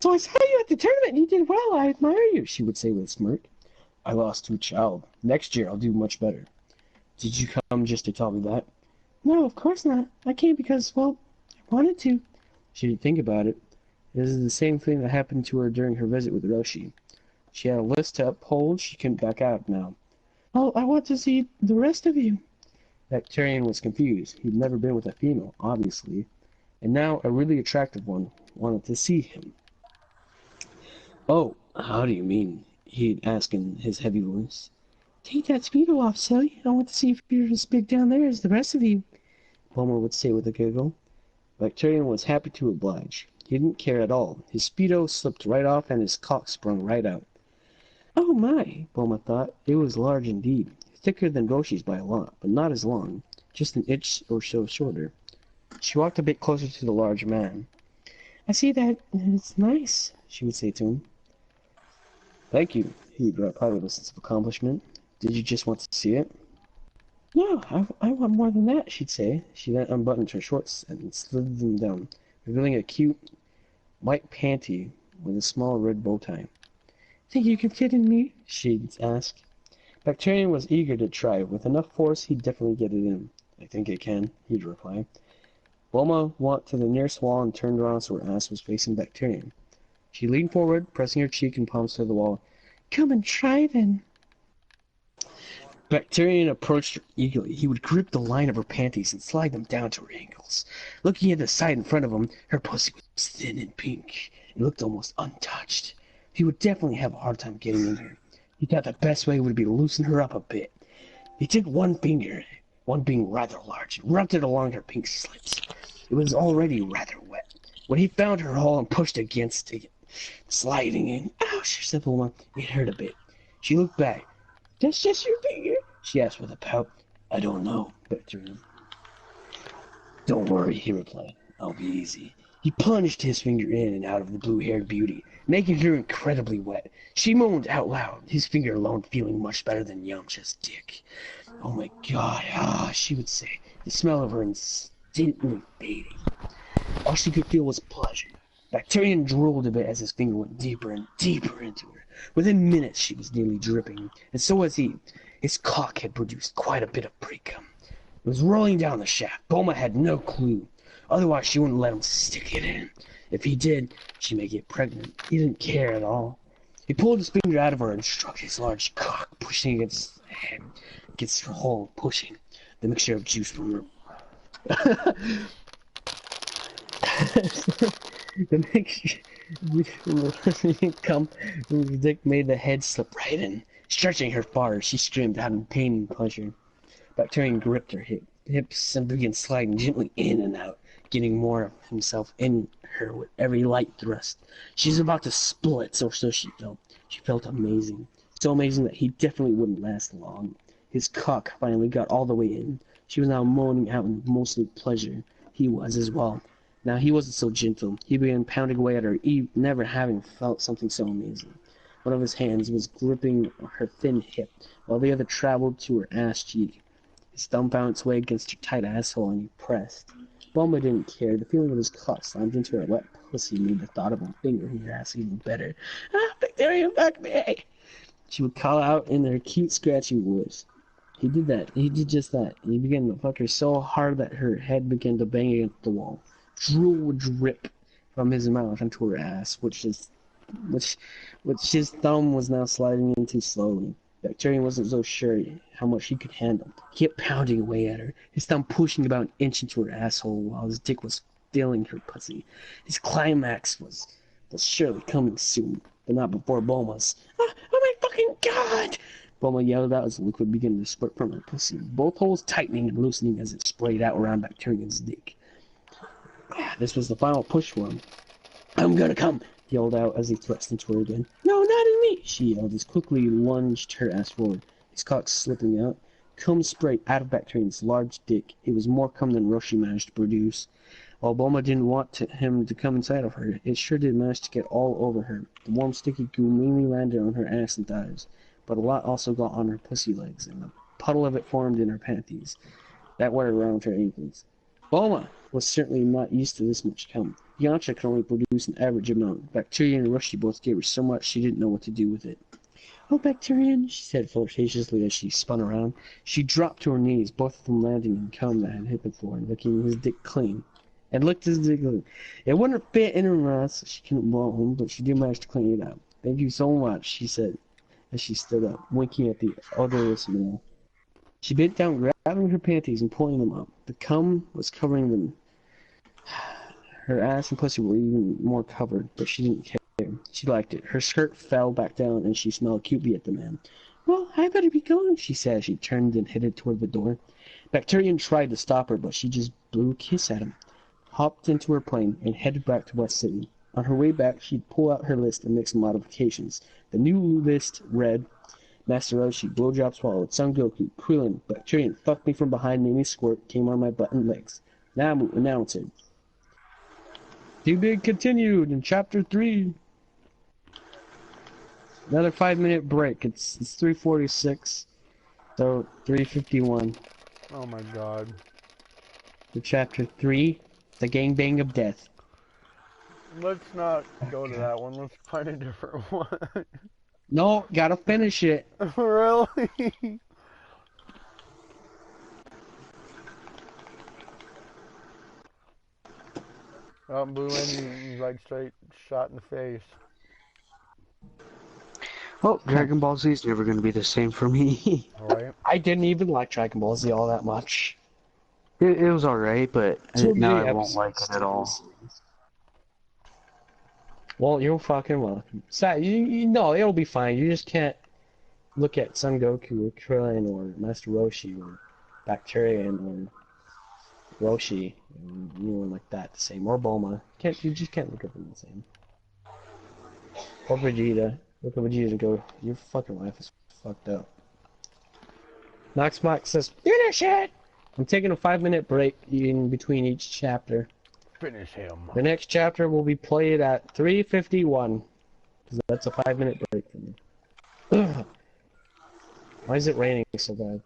Speaker 1: So I saw you at the tournament. You did well. I admire you, she would say with a smirk. I lost to a child. Next year I'll do much better. Did you come just to tell me that? No, of course not. I came because, well, I wanted to. She didn't think about it. This is the same thing that happened to her during her visit with Roshi. She had a list to uphold. She couldn't back out now. Oh, I want to see the rest of you. Bacterian was confused. He'd never been with a female, obviously. And now a really attractive one wanted to see him. Oh, how do you mean? He'd ask in his heavy voice. Take that Speedo off, silly. I want to see if you're as big down there as the rest of you, Bulma would say with a giggle. Bacterian was happy to oblige. He didn't care at all. His Speedo slipped right off and his cock sprung right out. Oh my, Bulma thought. It was large indeed. Thicker than Roshi's by a lot, but not as long. Just an inch or so shorter. She walked a bit closer to the large man. I see that, and it's nice, she would say to him. Thank you, he'd reply with a sense of accomplishment. Did you just want to see it? No, I want more than that, she'd say. She then unbuttoned her shorts and slid them down, revealing a cute white panty with a small red bow tie. Think you can fit in me? She'd ask. Bacterian was eager to try. With enough force, he'd definitely get it in. I think I can, he'd reply. Bulma walked to the nearest wall and turned around so her ass was facing Bacterian. She leaned forward, pressing her cheek and palms to the wall. Come and try then. Bacterian approached her eagerly. He would grip the line of her panties and slide them down to her ankles. Looking at the side in front of him, her pussy was thin and pink. It looked almost untouched. He would definitely have a hard time getting in her. He thought the best way would be to loosen her up a bit. He took one finger, one being rather large, and rubbed it along her pink slips. It was already rather wet. When he found her hole and pushed against it, sliding in, ouch, said Bulma. It hurt a bit. She looked back. That's just your finger? She asked with a pout. I don't know, Bacterian. Don't worry, he replied. I'll be easy. He plunged his finger in and out of the blue-haired beauty, making her incredibly wet. She moaned out loud, his finger alone feeling much better than Yamcha's dick. Oh my god, she would say, the smell of her instantly fading. All she could feel was pleasure. Bacterian drooled a bit as his finger went deeper and deeper into her. Within minutes she was nearly dripping, and so was he. His cock had produced quite a bit of pre-cum. It was rolling down the shaft. Bulma had no clue. Otherwise she wouldn't let him stick it in. If he did, she may get pregnant. He didn't care at all. He pulled his finger out of her and struck his large cock, pushing against her hole, pushing the mixture of juice from her. The mixture come from the dick made the head slip right in. Stretching her farther, she screamed out in pain and pleasure. Bacterian gripped her hips and began sliding gently in and out. getting more of himself in her with every light thrust. She's about to split, or so she felt. She felt amazing. So amazing that he definitely wouldn't last long. His cock finally got all the way in. She was now moaning out in mostly pleasure. He was as well. Now he wasn't so gentle. He began pounding away at her, never having felt something so amazing. One of his hands was gripping her thin hip, while the other traveled to her ass cheek. His thumb found its way against her tight asshole, and he pressed. Bulma didn't care. The feeling of his cock slammed into her wet pussy made the thought of him fingering her ass even better. Ah, Victoria, fuck me! She would call out in her cute, scratchy voice. He did that. He did just that. He began to fuck her so hard that her head began to bang against the wall. Drool would drip from his mouth into her ass, which his thumb was now sliding into slowly. Bacterian wasn't so sure how much he could handle. He kept pounding away at her, his thumb pushing about an inch into her asshole while his dick was filling her pussy. His climax was surely coming soon, but not before Bulma's. Oh my fucking god! Bulma yelled out as the liquid began to spurt from her pussy, both holes tightening and loosening as it sprayed out around Bacterian's dick. This was the final push for him. I'm gonna come! He yelled out as he thrust into her again. No, not in me! She yelled as quickly lunged her ass forward, his cock slipping out. Cum sprayed out of Bacterian's large dick. It was more cum than Roshi managed to produce. While Bulma didn't want him to come inside of her, it sure did manage to get all over her. The warm, sticky goo mainly landed on her ass and thighs, but a lot also got on her pussy legs, and a puddle of it formed in her panties that were around her ankles. Bulma was certainly not used to this much cum. Yancha could only produce an average amount. Bacterian and Rushy both gave her so much she didn't know what to do with it. Oh, Bacterian, she said flirtatiously as she spun around. She dropped to her knees, both of them landing in cum that had hit the floor, and licking his dick clean. And licked his dick clean. It wouldn't fit in her mouth, so she couldn't blow him, but she did manage to clean it out. Thank you so much, she said, as she stood up, winking at the odorless male. She bent down, grabbing her panties and pulling them up. The cum was covering them. Her ass and pussy were even more covered, but she didn't care. She liked it. Her skirt fell back down, and she smelled cutely at the man. Well, I better be going, she said as she turned and headed toward the door. Bacterian tried to stop her, but she just blew a kiss at him, hopped into her plane, and headed back to West City. On her way back, she'd pull out her list and make some modifications. The new list read, Master Roshi, blowjob swallowed, Son Goku, Krillin, Bacterian, fucked me from behind, made me squirt, came on my butt and legs. Namu, announcer. To be continued in Chapter 3. Another 5-minute break. It's 3:46, so 3:51.
Speaker 2: Oh my god.
Speaker 1: For Chapter 3, The Gangbang of Death.
Speaker 2: Let's not go to that one. Let's find a different one.
Speaker 1: No, gotta finish it.
Speaker 2: Really? Boo and like straight shot in the face.
Speaker 3: Well, Dragon Ball Z is never going to be the same for me.
Speaker 2: Alright.
Speaker 1: I didn't even like Dragon Ball Z all that much.
Speaker 3: It was alright, but now I won't
Speaker 1: episodes
Speaker 3: like it at all.
Speaker 1: Well, you're fucking welcome. You know, it'll be fine. You just can't look at Son Goku or Krillin or Master Roshi or Bacterian or Roshi and anyone like that the same. Or Bulma. You just can't look at them the same. Or Vegeta. Look at Vegeta and go, your fucking life is fucked up. Noxmox says, finish it! I'm taking a 5-minute break in between each chapter.
Speaker 2: Finish him.
Speaker 1: The next chapter will be played at 3:51. Because that's a 5-minute break for me. Ugh. Why is it raining so bad?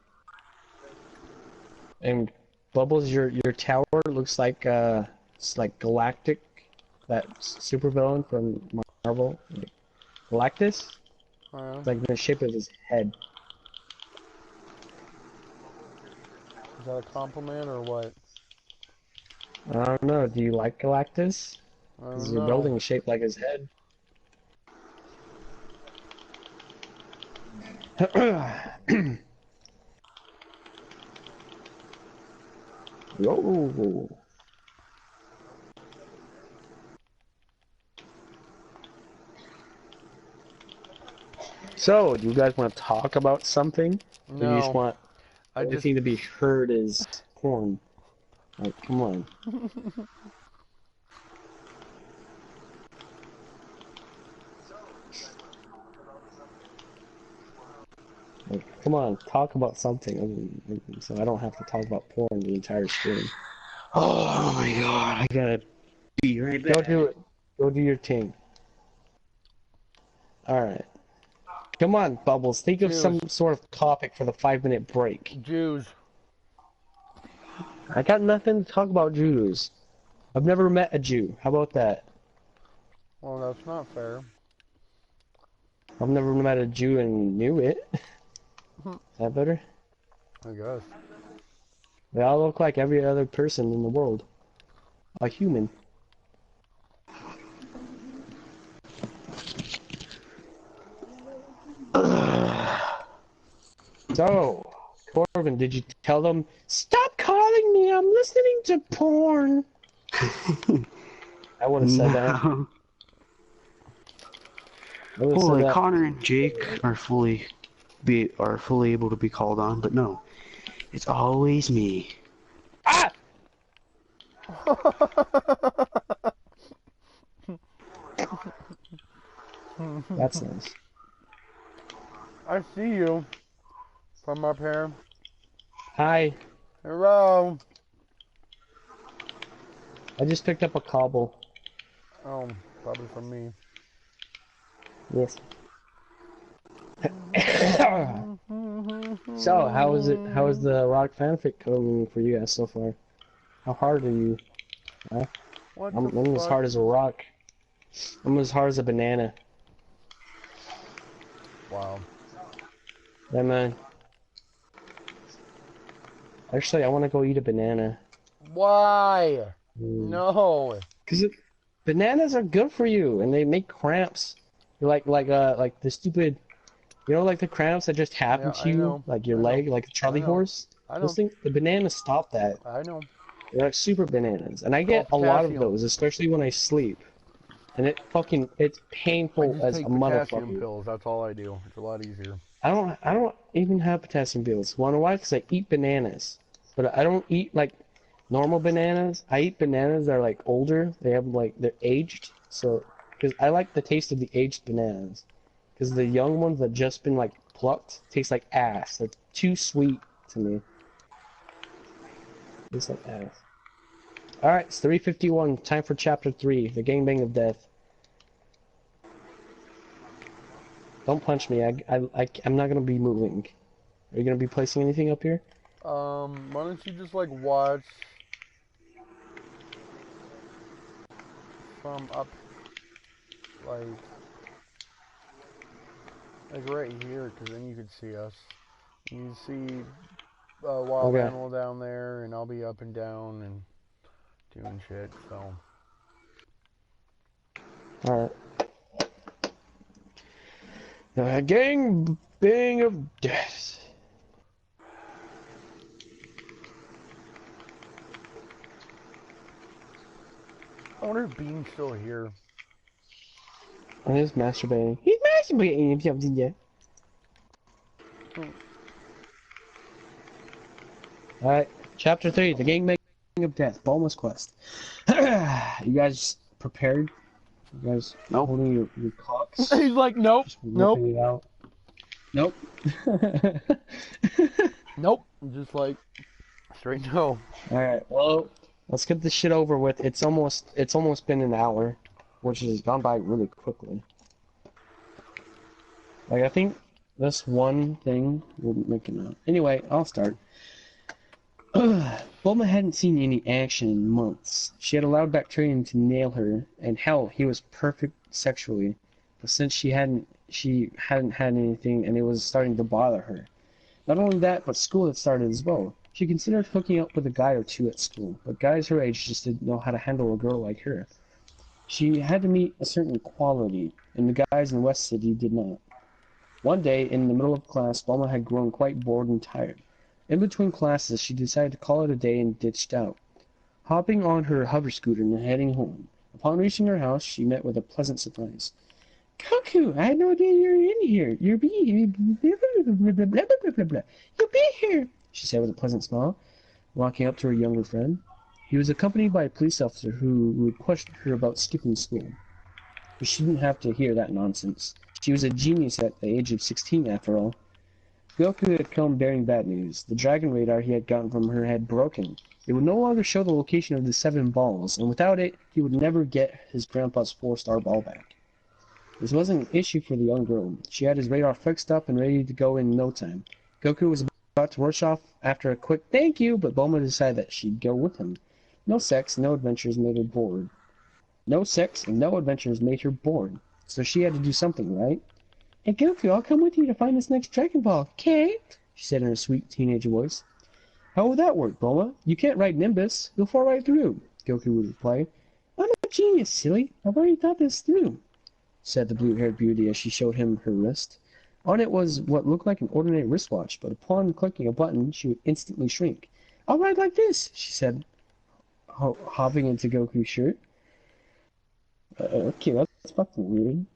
Speaker 1: And Bubbles, your tower looks like it's like Galactic, that supervillain from Marvel. Like, Galactus? It's like the shape of his head.
Speaker 2: Is that a compliment or what?
Speaker 1: I don't know. Do you like Galactus? Because your building is shaped like his head. Yo. So, do you guys want to talk about something?
Speaker 2: No.
Speaker 1: Or you just want everything to be heard as porn? Like, come on. Like, come on, talk about something. I mean, so I don't have to talk about porn the entire stream.
Speaker 3: Oh my god, I gotta be right back.
Speaker 1: Go do it. Go do your thing. Alright. Come on, Bubbles. Think of
Speaker 2: Jews.
Speaker 1: some sort of topic for the 5-minute break.
Speaker 2: Jews.
Speaker 1: I got nothing to talk about Jews. I've never met a Jew. How about that?
Speaker 2: Well, that's not fair.
Speaker 1: I've never met a Jew and knew it. Is that better?
Speaker 2: I guess.
Speaker 1: They all look like every other person in the world. A human. So, Corbin, did you tell them, stop calling me, I'm listening to porn? I would have said that.
Speaker 3: No.
Speaker 1: I would've said
Speaker 3: Holy,
Speaker 1: that.
Speaker 3: Connor and Jake are fully able to be called on, but no, it's always me.
Speaker 1: Ah! That's nice.
Speaker 2: I see you from up here.
Speaker 1: Hi.
Speaker 2: Hello.
Speaker 1: I just picked up a cobble.
Speaker 2: Oh, probably from me.
Speaker 1: Yes. So, how is it? How is the rock fanfic going for you guys so far? How hard are you? Huh?
Speaker 2: What
Speaker 1: I'm
Speaker 2: the
Speaker 1: as
Speaker 2: fuck?
Speaker 1: hard as a rock. I'm as hard as a banana.
Speaker 2: Wow.
Speaker 1: Yeah, man. Actually, I want to go eat a banana.
Speaker 2: Why? No.
Speaker 1: Cause bananas are good for you, and they make cramps. Like the stupid, you know, like the cramps that just happen
Speaker 2: Yeah,
Speaker 1: to
Speaker 2: I
Speaker 1: you,
Speaker 2: know.
Speaker 1: like your
Speaker 2: I know.
Speaker 1: leg, like the Charlie
Speaker 2: I know.
Speaker 1: horse.
Speaker 2: I know.
Speaker 1: Those things, the bananas stop that.
Speaker 2: I know.
Speaker 1: They're like super bananas, and I get a
Speaker 2: Called
Speaker 1: lot of
Speaker 2: potassium.
Speaker 1: those, especially when I sleep. And it's
Speaker 2: I
Speaker 1: painful
Speaker 2: just
Speaker 1: as a
Speaker 2: take potassium
Speaker 1: motherfucker.
Speaker 2: pills. That's all I do. It's a lot easier.
Speaker 1: I don't even have potassium pills. Wanna why? Because I eat bananas, but I don't eat like normal bananas. I eat bananas that are like older. They have like they're aged. So because I like the taste of the aged bananas, because the young ones that just been like plucked taste like ass. They're too sweet to me. Tastes like ass. All right, it's 3:51. Time for chapter 3, the gangbang of death. Don't punch me. I'm not gonna be moving. Are you gonna be placing anything up here?
Speaker 2: Why don't you just like watch from up, like right here, because then you could see us. You see a wild
Speaker 1: Okay.
Speaker 2: animal down there, and I'll be up and down and doing shit. So
Speaker 1: All right. The gangbang of death.
Speaker 2: I wonder if Bean's still here.
Speaker 1: And he's masturbating. He's masturbating something there. Alright, chapter 3, the gangbang of death, Bulma's quest. You guys prepared? You guys
Speaker 3: Nope.
Speaker 1: holding your cocks?
Speaker 2: He's like, nope,
Speaker 1: Just
Speaker 2: nope,
Speaker 1: whipping it out? Nope.
Speaker 2: nope. I'm just like, straight no.
Speaker 1: Alright, well, let's get this shit over with. It's almost been an hour, which has gone by really quickly. Like, I think this one thing will make it out. Anyway, I'll start. Bulma hadn't seen any action in months. She had allowed Bacterian to nail her, and hell, he was perfect sexually. But since she hadn't had anything, and it was starting to bother her. Not only that, but school had started as well. She considered hooking up with a guy or two at school, but guys her age just didn't know how to handle a girl like her. She had to meet a certain quality, and the guys in West City did not. One day, in the middle of class, Bulma had grown quite bored and tired. In between classes, she decided to call it a day and ditched out. Hopping on her hover scooter and heading home. Upon reaching her house, she met with a pleasant surprise. Cuckoo, I had no idea you were in here. You'll be here, she said with a pleasant smile, walking up to her younger friend. He was accompanied by a police officer who would question her about skipping school. But she didn't have to hear that nonsense. She was a genius at the age of 16, after all. Goku had come bearing bad news. The dragon radar he had gotten from her had broken. It would no longer show the location of the 7 balls, and without it, he would never get his grandpa's 4-star ball back. This wasn't an issue for the young girl. She had his radar fixed up and ready to go in no time. Goku was about to rush off after a quick thank you, but Bulma decided that she'd go with him. No sex, no adventures made her bored. No sex and no adventures made her bored. So she had to do something, right? Hey Goku, I'll come with you to find this next Dragon Ball, okay? She said in her sweet teenage voice. How will that work, Bulma? You can't ride Nimbus. You'll fall right through, Goku would reply. I'm a genius, silly. I've already thought this through, said the blue-haired beauty as she showed him her wrist. On it was what looked like an ordinary wristwatch, but upon clicking a button, she would instantly shrink. I'll ride like this, she said, hopping into Goku's shirt. Okay, that's fucking weird.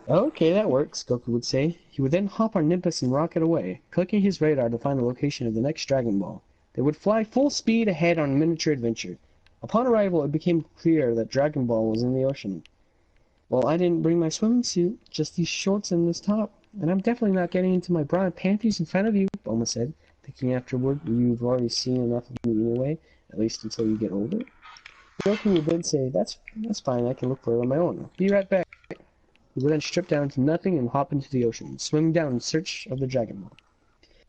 Speaker 1: Okay, that works, Goku would say. He would then hop on Nimbus and rocket away, clicking his radar to find the location of the next Dragon Ball. They would fly full speed ahead on a miniature adventure. Upon arrival, it became clear that Dragon Ball was in the ocean. Well, I didn't bring my swimming suit, just these shorts and this top, and I'm definitely not getting into my bra and panties in front of you, Bulma said, thinking afterward, you've already seen enough of me anyway, at least until you get older. Goku would then say, that's fine, I can look for it on my own. Be right back. He would then strip down to nothing and hop into the ocean, swimming down in search of the Dragon Ball.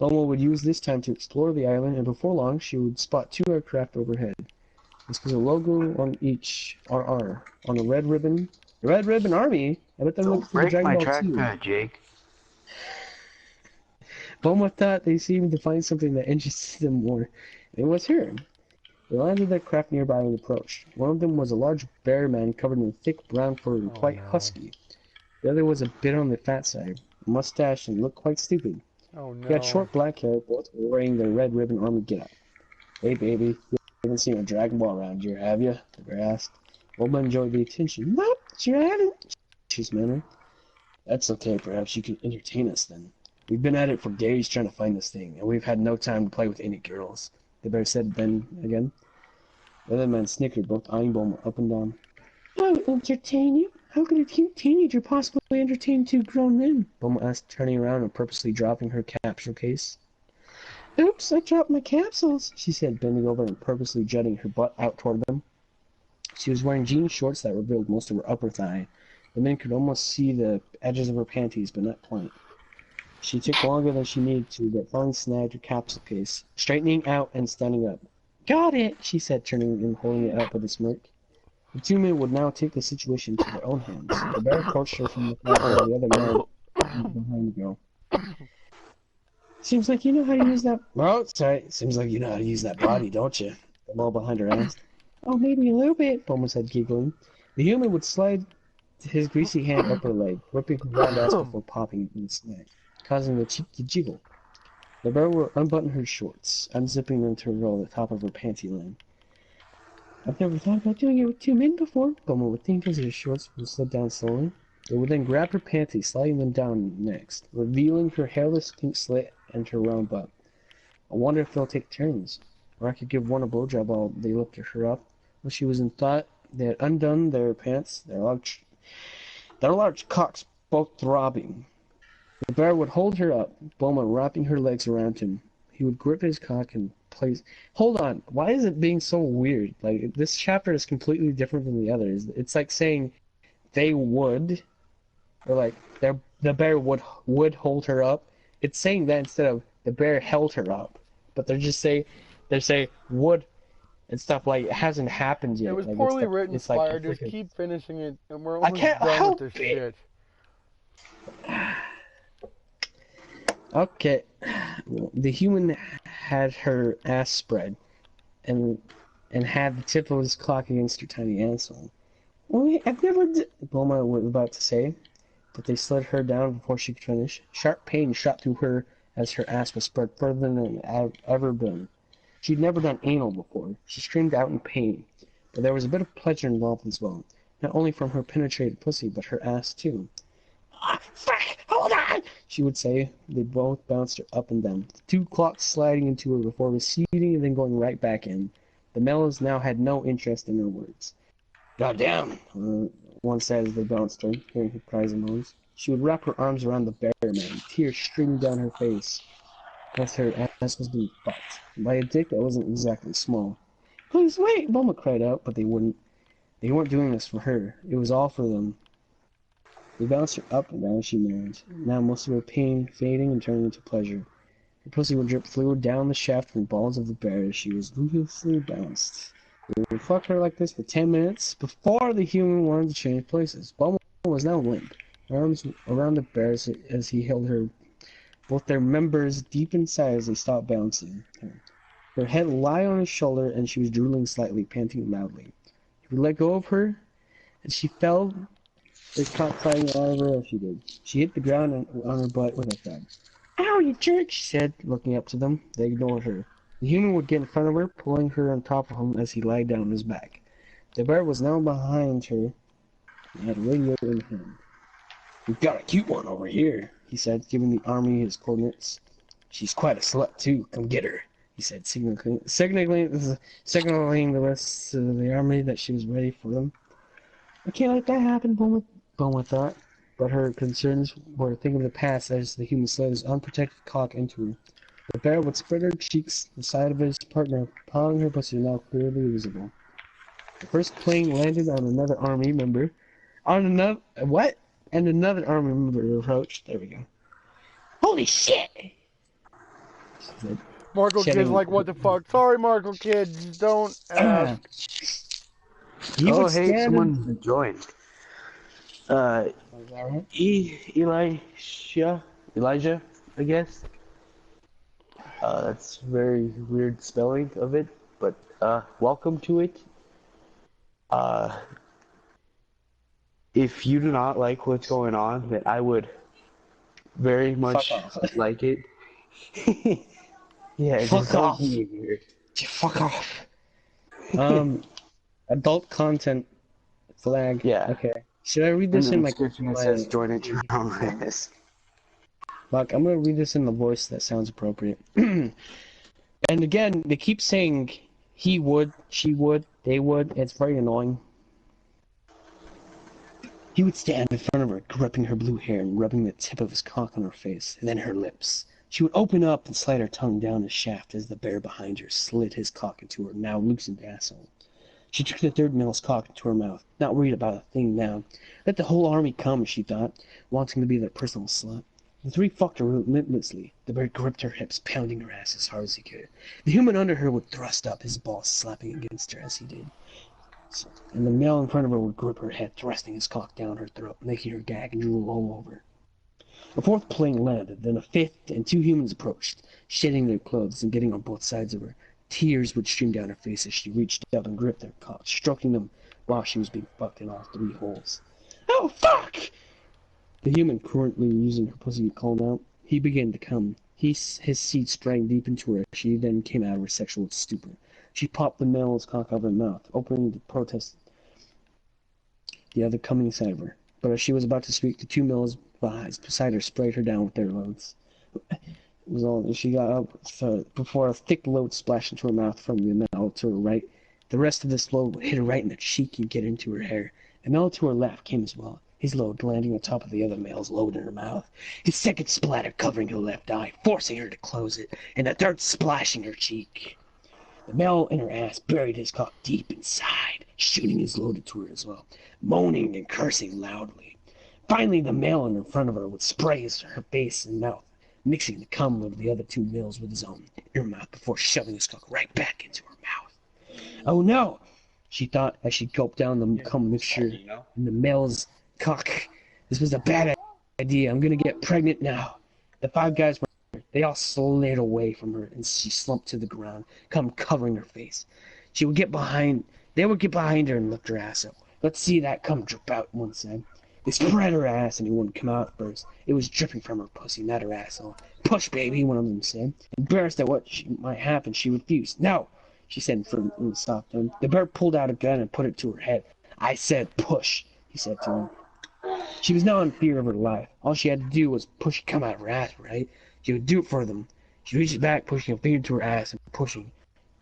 Speaker 1: Bulma would use this time to explore the island, and before long, she would spot 2 aircraft overhead. This was a logo on each RR, on a red ribbon. The Red Ribbon Army? I bet them look for the Dragon Ball too.
Speaker 3: Trackpad, Jake.
Speaker 1: Bulma thought they seemed to find something that interested them more. It was her. They landed their craft nearby and approached. One of them was a large bear man covered in thick brown fur and quite husky. The other was a bit on the fat side, a mustache, and looked quite stupid.
Speaker 2: Oh no.
Speaker 1: He had short black hair, both were wearing their Red Ribbon Army getup. Hey baby, you haven't seen a Dragon Ball around here, have you? The bear asked. Bulma enjoyed the attention. Nope, sure haven't, she's manner. That's okay, perhaps you can entertain us then. We've been at it for days trying to find this thing, and we've had no time to play with any girls, the bear said then again. The other man snickered, both eyeing Bulma up and down. I would entertain you? How could a cute teenager possibly entertain 2 grown men? Bulma asked, turning around and purposely dropping her capsule case. Oops, I dropped my capsules, she said, bending over and purposely jutting her butt out toward them. She was wearing jean shorts that revealed most of her upper thigh. The men could almost see the edges of her panties, but not quite. She took longer than she needed to, but finally snagged her capsule case, straightening out and standing up. Got it, she said, turning and holding it up with a smirk. The 2 men would now take the situation into their own hands. The bear approached her from the front while the other man behind the girl. Seems like you know how to use that... Oh, sorry. Seems like you know how to use that body, don't you? The mole behind her asked. Oh, maybe a little bit, Bulma said, giggling. The human would slide his greasy hand up her leg, whipping her round ass before popping in the snack, causing the cheek to jiggle. The bear would unbutton her shorts, unzipping them to reveal the top of her panty line. I've never thought about doing it with 2 men before, Bulma would think as her shorts would slip down slowly. They would then grab her panties, sliding them down next, revealing her hairless pink slit and her round butt. I wonder if they'll take turns, or I could give one a blowjob while they lifted her up. While she was in thought, they had undone their pants, their large cocks both throbbing. The bear would hold her up, Bulma wrapping her legs around him. He would grip his cock and place... Hold on, why is it being so weird? Like, this chapter is completely different than the others. It's like saying they would, or like, the bear would hold her up. It's saying that instead of the bear held her up. But they're saying would and stuff, like it hasn't happened yet.
Speaker 2: It was
Speaker 1: like,
Speaker 2: poorly written,
Speaker 1: it's
Speaker 2: Spired.
Speaker 1: like,
Speaker 2: Just keep finishing it, and we're almost
Speaker 1: can't
Speaker 2: done
Speaker 1: help
Speaker 2: with this
Speaker 1: it.
Speaker 2: shit.
Speaker 1: Okay. The human had her ass spread and had the tip of his clock against her tiny asshole. Well, I've never Bulma was about to say, but they slid her down before she could finish. Sharp pain shot through her as her ass was spread further than it had ever been. She'd never done anal before. She screamed out in pain, but there was a bit of pleasure involved as well, not only from her penetrated pussy, but her ass too. Oh, fuck, hold on, she would say. They both bounced her up and down, the 2 clocks sliding into her before receding and then going right back in. The males now had no interest in her words. "Goddamn!" one said as they bounced her, hearing her cries and moans. She would wrap her arms around the bear man, tears streaming down her face, as her ass was being fucked by a dick that wasn't exactly small. "Please wait!" Bulma cried out, but they wouldn't. They weren't doing this for her. It was all for them. They bounced her up and down as she moaned. Now most of her pain fading and turning into pleasure. Her pussy would drip fluid down the shaft from balls of the bear as she was ruthlessly bounced. They would fuck her like this for 10 minutes before the human wanted to change places. Bulma was now limp, her arms around the bear as he held her, both their members deep inside as they stopped bouncing her. Her head lay on his shoulder and she was drooling slightly, panting loudly. He would let go of her, and she fell. His cock sliding out of her as she did. She hit the ground on her butt with a thud. "Ow, you jerk," she said, looking up to them. They ignored her. The human would get in front of her, pulling her on top of him as he lay down on his back. The bear was now behind her and had a radio in hand. "We've got a cute one over here," he said, giving the army his coordinates. "She's quite a slut, too. Come get her," he said, signaling the rest of the army that she was ready for them. "I can't let that happen," Bulma thought, but her concerns were a thing of the past as the human slid his unprotected cock into her. The bear would spread her cheeks, the side of his partner, pawing her pussy now clearly visible. The first plane landed on another army member. And another army member approached. There we go. "Holy shit!" she said.
Speaker 2: Marco Kid's like, what the fuck? Sorry, Marco Kid, just don't ask.
Speaker 1: He
Speaker 3: Oh,
Speaker 1: would
Speaker 3: hey,
Speaker 1: stand
Speaker 3: someone joined. Elijah, I guess. That's very weird spelling of it, but welcome to it. If you do not like what's going on, then I would very much like it. Yeah,
Speaker 1: Fuck
Speaker 3: just don't
Speaker 1: off.
Speaker 3: be here.
Speaker 1: Fuck off. Adult content flag.
Speaker 3: Yeah.
Speaker 1: Okay. Should I read
Speaker 3: In
Speaker 1: this
Speaker 3: the
Speaker 1: in my...
Speaker 3: description it says join it around this.
Speaker 1: Fuck, I'm gonna read this in the voice that sounds appropriate. And again, they keep saying he would, she would, they would. It's very annoying. He would stand in front of her, gripping her blue hair and rubbing the tip of his cock on her face, and then her lips. She would open up and slide her tongue down his shaft as the bear behind her slid his cock into her now loosened asshole. She took the third male's cock into her mouth, not worried about a thing now. Let the whole army come, she thought, wanting to be their personal slut. The three fucked her relentlessly. The bear gripped her hips, pounding her ass as hard as he could. The human under her would thrust up, his balls slapping against her as he did. And the male in front of her would grip her head, thrusting his cock down her throat, making her gag and drool all over. A fourth plane landed, then a fifth, and two humans approached, shedding their clothes and getting on both sides of her. Tears would stream down her face as she reached out and gripped their cocks, stroking them while she was being fucked in all three holes. "Oh, fuck!" The human, currently using her pussy, called out. He began to come. His seed sprang deep into her. She then came out of her sexual stupor. She popped the male's cock out of her mouth, opening to protest the other coming inside of her. But as she was about to speak, the two males beside her sprayed her down with their loads. It was all she got up before a thick load splashed into her mouth from the male to her right. The rest of this load would hit her right in the cheek and get into her hair. The male to her left came as well, his load landing on top of the other male's load in her mouth. His second splatter covering her left eye, forcing her to close it, and the third splashing her cheek. The male in her ass buried his cock deep inside, shooting his load into her as well, moaning and cursing loudly. Finally, the male in front of her would spray her face and mouth, mixing the cum of the other two males with his own in her mouth before shoving his cock right back into her mouth. "Oh no," she thought as she gulped down the cum mixture in the male's cock. "This was a bad idea. I'm gonna get pregnant now." The five guys they all slid away from her, and she slumped to the ground, cum covering her face. They would get behind her and lift her ass up. "Let's see that cum drip out," one said. They spread her ass, and it wouldn't come out at first. It was dripping from her pussy, not her asshole. "Push, baby," one of them said. Embarrassed at what might happen, she refused. "No," she said and stopped him. The bear pulled out a gun and put it to her head. "I said push," he said to him. She was now in fear of her life. All she had to do was push cum out of her ass, right? She would do it for them. She reached back, pushing a finger to her ass and pushing.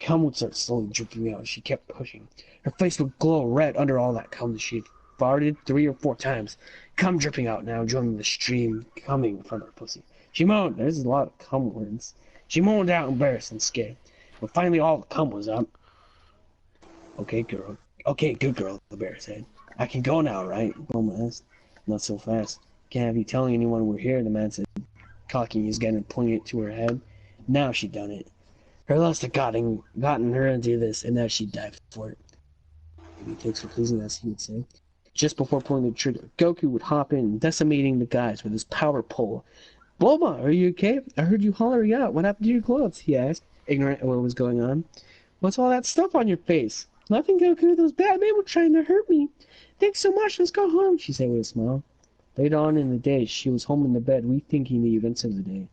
Speaker 1: Cum would start slowly dripping out as she kept pushing. Her face would glow red under all that cum that she had farted 3 or 4 times. Cum dripping out now, joining the stream coming from her pussy. She moaned. There's a lot of cum words. She moaned out, embarrassed and scared. But finally all the cum was up. Okay, girl. Okay, good girl, the bear said. I can go now, right? Bulma asked. Not so fast. Can't have you telling anyone we're here, the man said, cocking his gun and pointing it to her head. Now she'd done it. Her lust had gotten her into this, and now she'd die for it. Maybe thanks for pleasing us, he would say. Just before pulling the trigger, Goku would hop in, decimating the guys with his power pole. Bulma, are you okay? I heard you hollering out. What happened to your clothes? He asked, ignorant of what was going on. What's all that stuff on your face? Nothing, Goku. Those bad men were trying to hurt me. Thanks so much. Let's go home, she said with a smile. Later on in the day, she was home in the bed, rethinking the events of the day.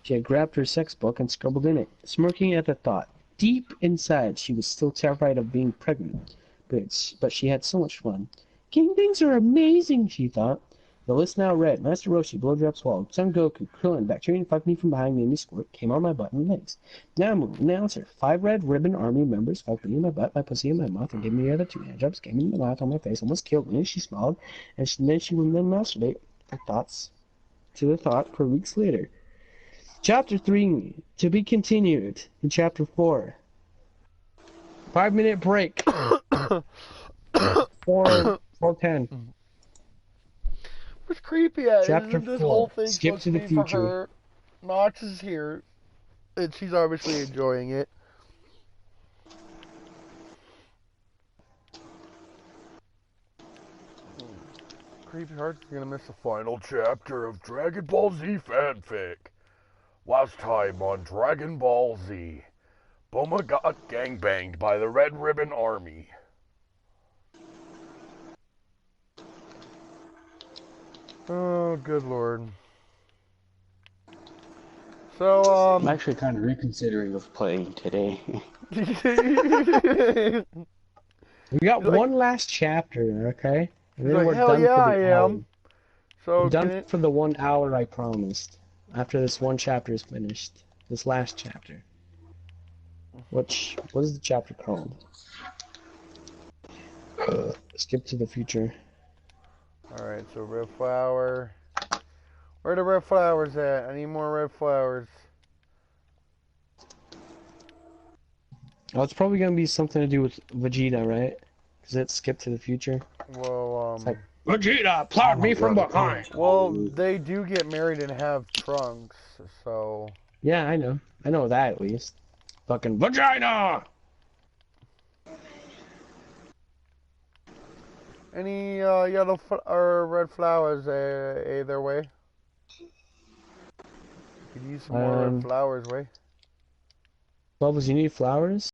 Speaker 1: She had grabbed her sex book and scribbled in it, smirking at the thought. Deep inside, she was still terrified of being pregnant, but she had so much fun. King things are amazing, she thought. The list now read: Master Roshi, blowjob swallowed, Son Goku, Krillin, Bacterian fucked me from behind, made me squirt, came on my butt and legs. Now move, announcer, 5 Red Ribbon Army members fucked me in my butt, my pussy, and my mouth, and gave me the other 2 handjobs, came in my mouth on my face, almost killed me, she smiled, and then she would then masturbate her thoughts to the thought for weeks later. Chapter 3, to be continued in Chapter 4. 5-minute break. 4:10.
Speaker 2: What's creepy at
Speaker 1: Chapter
Speaker 2: isn't this
Speaker 1: 4.
Speaker 2: whole thing
Speaker 1: Skip
Speaker 2: supposed
Speaker 1: to the
Speaker 2: be for
Speaker 1: future.
Speaker 2: her? Nox is here, and she's obviously enjoying it. Creepy Heart's gonna miss the final chapter of Dragon Ball Z fanfic. Last time on Dragon Ball Z, Bulma got gangbanged by the Red Ribbon Army. Oh, good lord. So,
Speaker 3: I'm actually kind of reconsidering of playing today.
Speaker 1: We got one last chapter, okay? And then
Speaker 2: like,
Speaker 1: we're
Speaker 2: hell
Speaker 1: done
Speaker 2: yeah,
Speaker 1: for
Speaker 2: I
Speaker 1: the
Speaker 2: am.
Speaker 1: hour.
Speaker 2: So,
Speaker 1: We're done for the 1 hour I promised. After this one chapter is finished. This last chapter. What is the chapter called? Skip to the future.
Speaker 2: Alright, so red flower. Where are the red flowers at? I need more red flowers.
Speaker 1: Oh, it's probably gonna be something to do with Vegeta, right? Because it skipped to the future.
Speaker 2: Well,
Speaker 1: It's like, Vegeta plowed me from behind!
Speaker 2: well, they do get married and have trunks, so...
Speaker 1: Yeah, I know. I know that at least. Fucking vagina!
Speaker 2: Any yellow or red flowers either way? Could use some more red flowers, way.
Speaker 1: Bubbles, you need flowers?